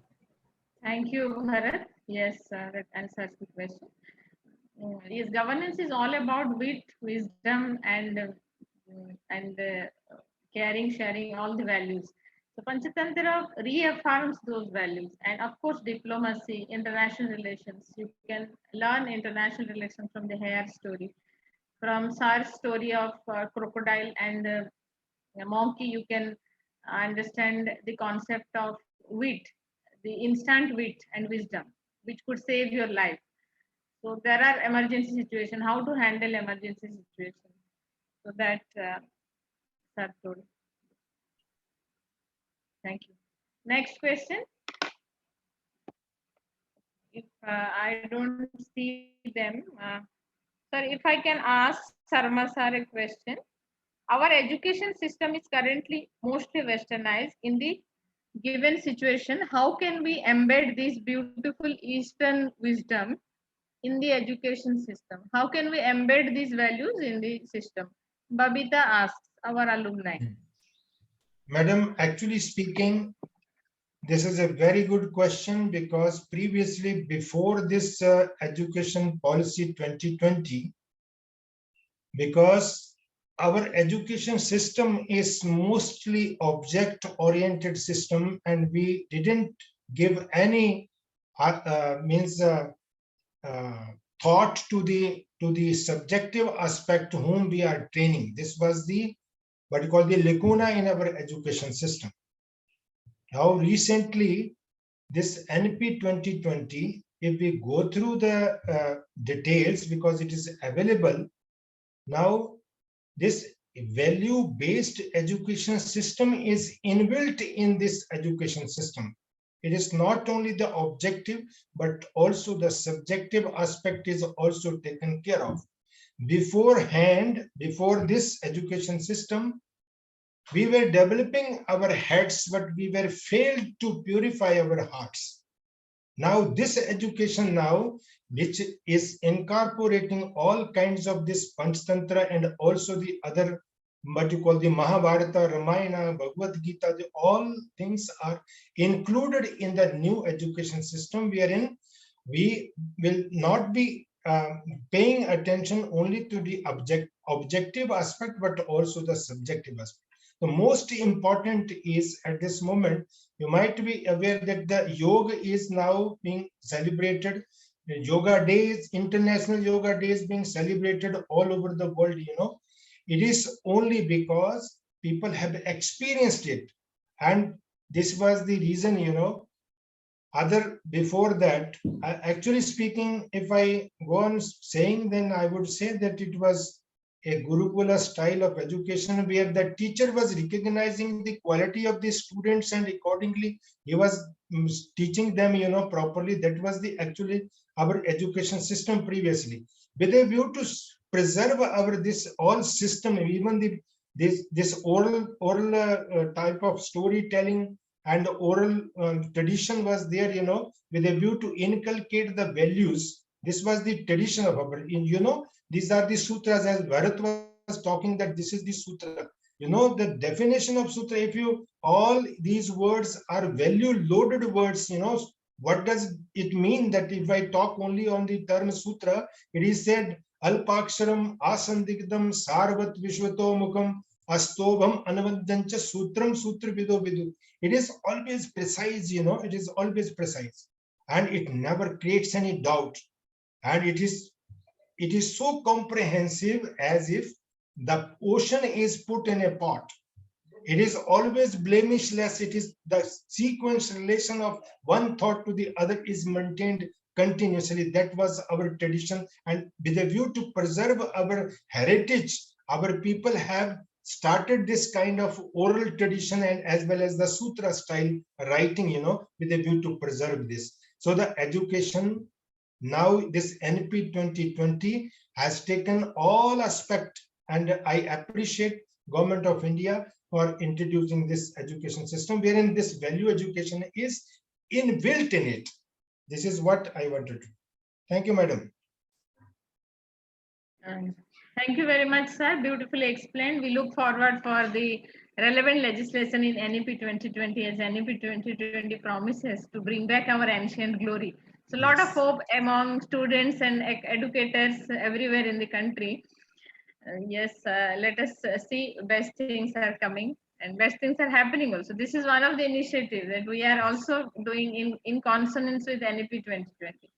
Thank you, Bharat. Yes, that answers the question. Yes, governance is all about wit, wisdom, and caring, sharing all the values. So Panchatantra reaffirms those values, and of course, diplomacy, international relations. You can learn international relations from the Hare story, from Sar's story of crocodile and monkey. You can understand the concept of wit, the instant wit and wisdom, which could save your life. So there are emergency situation, how to handle emergency situation. So that sir told. Thank you. Next question. If I don't see them, sir, if I can ask Sarma sir a question. Our education system is currently mostly westernized. In the given situation, how can we embed this beautiful Eastern wisdom in the education system? How can we embed these values in the system? Babita asks, our alumni. Madam, actually speaking, this is a very good question because previously, before this education policy 2020, because our education system is mostly object oriented system and we didn't give any thought to the subjective aspect to whom we are training. This was the what you call the lacuna in our education system. Now recently this NP 2020, if we go through the details because it is available now, this value-based education system is inbuilt in this education system. It is not only the objective, but also the subjective aspect is also taken care of. Beforehand, before this education system, we were developing our heads, but we were failed to purify our hearts. Now this education now, which is incorporating all kinds of this Panchtantra and also the other, what you call the Mahabharata, Ramayana, Bhagavad Gita, all things are included in the new education system wherein we will not be paying attention only to the objective aspect, but also the subjective aspect. The most important is at this moment, you might be aware that the yoga is now being celebrated. The yoga days, international yoga days being celebrated all over the world, you know. It is only because people have experienced it. And this was the reason, you know, other before that, actually speaking, if I go on saying, then I would say that it was a Gurukula style of education where the teacher was recognizing the quality of the students and accordingly he was teaching them, you know, properly. That was the actually our education system previously. With a view to preserve our this all system, even this oral type of storytelling and oral tradition was there, you know, with a view to inculcate the values. This was the tradition of our, you know, these are the sutras, as Bharat was talking that this is the sutra. You know, the definition of sutra, if you, all these words are value loaded words, you know, what does it mean that if I talk only on the term sutra, it is said, Alpaksharam, Asandigdam, Sarvat Vishwato Mukham, Astobham, Anavadyancha, Sutram, Sutra Vido Vidu. It is always precise, you know, it is always precise. And it never creates any doubt. And it is so comprehensive as if the ocean is put in a pot. It is always blemishless. It is the sequence relation of one thought to the other is maintained continuously. That was our tradition. And with a view to preserve our heritage, our people have started this kind of oral tradition and as well as the sutra style writing, you know, with a view to preserve this. So the education now, this NP 2020 has taken all aspect, and I appreciate Government of India for introducing this education system, wherein this value education is inbuilt in it. This is what I wanted to. Thank you, madam. Thank you very much, sir. Beautifully explained. We look forward for the relevant legislation in NEP 2020 as NEP 2020 promises to bring back our ancient glory. So a lot of hope among students and educators everywhere in the country. Yes, let us see best things are coming and best things are happening also. This is one of the initiatives that we are also doing in consonance with NEP 2020.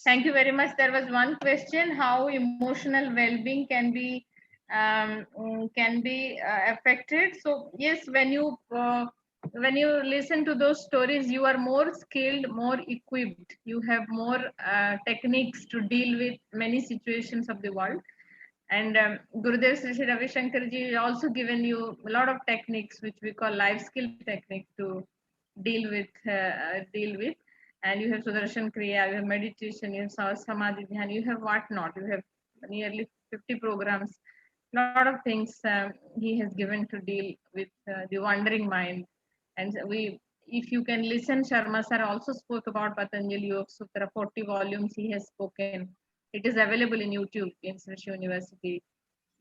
Thank you very much. There was one question: how emotional well-being can be affected. So yes, when you listen to those stories, you are more skilled, more equipped. You have more techniques to deal with many situations of the world. And Gurudev Sri Sri Ravi Shankar ji also given you a lot of techniques which we call life skill technique to deal with. And you have Sudarshan Kriya, you have meditation, you have Samadhi Dhyan, you have what not. You have nearly 50 programs. Lot of things he has given to deal with the wandering mind. And if you can listen, Sharma sir also spoke about Patanjali Yoga Sutra, 40 volumes he has spoken. It is available in YouTube in Srish University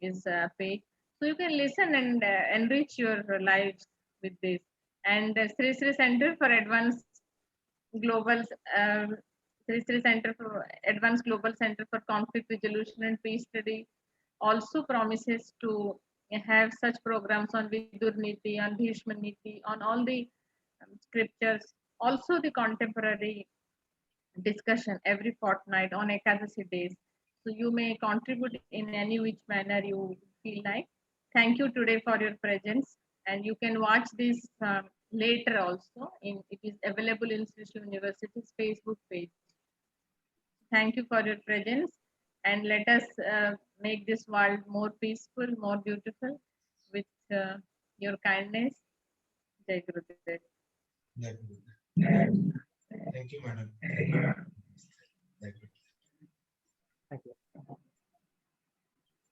is page. So you can listen and enrich your lives with this. And Sri Sri Center for Advanced Global Sri Sri Center for Advanced Global Center for Conflict Resolution and Peace Study also promises to have such programs on Vidur Niti, on Bhishma Niti, on all the scriptures, also the contemporary discussion every fortnight on Ekadasi days. So you may contribute in any which manner you feel like. Thank you today for your presence, and you can watch this later also. It is available in Srish University's Facebook page. Thank you for your presence, and let us make this world more peaceful, more beautiful with your kindness. Jai Gurudev. Thank you, madam.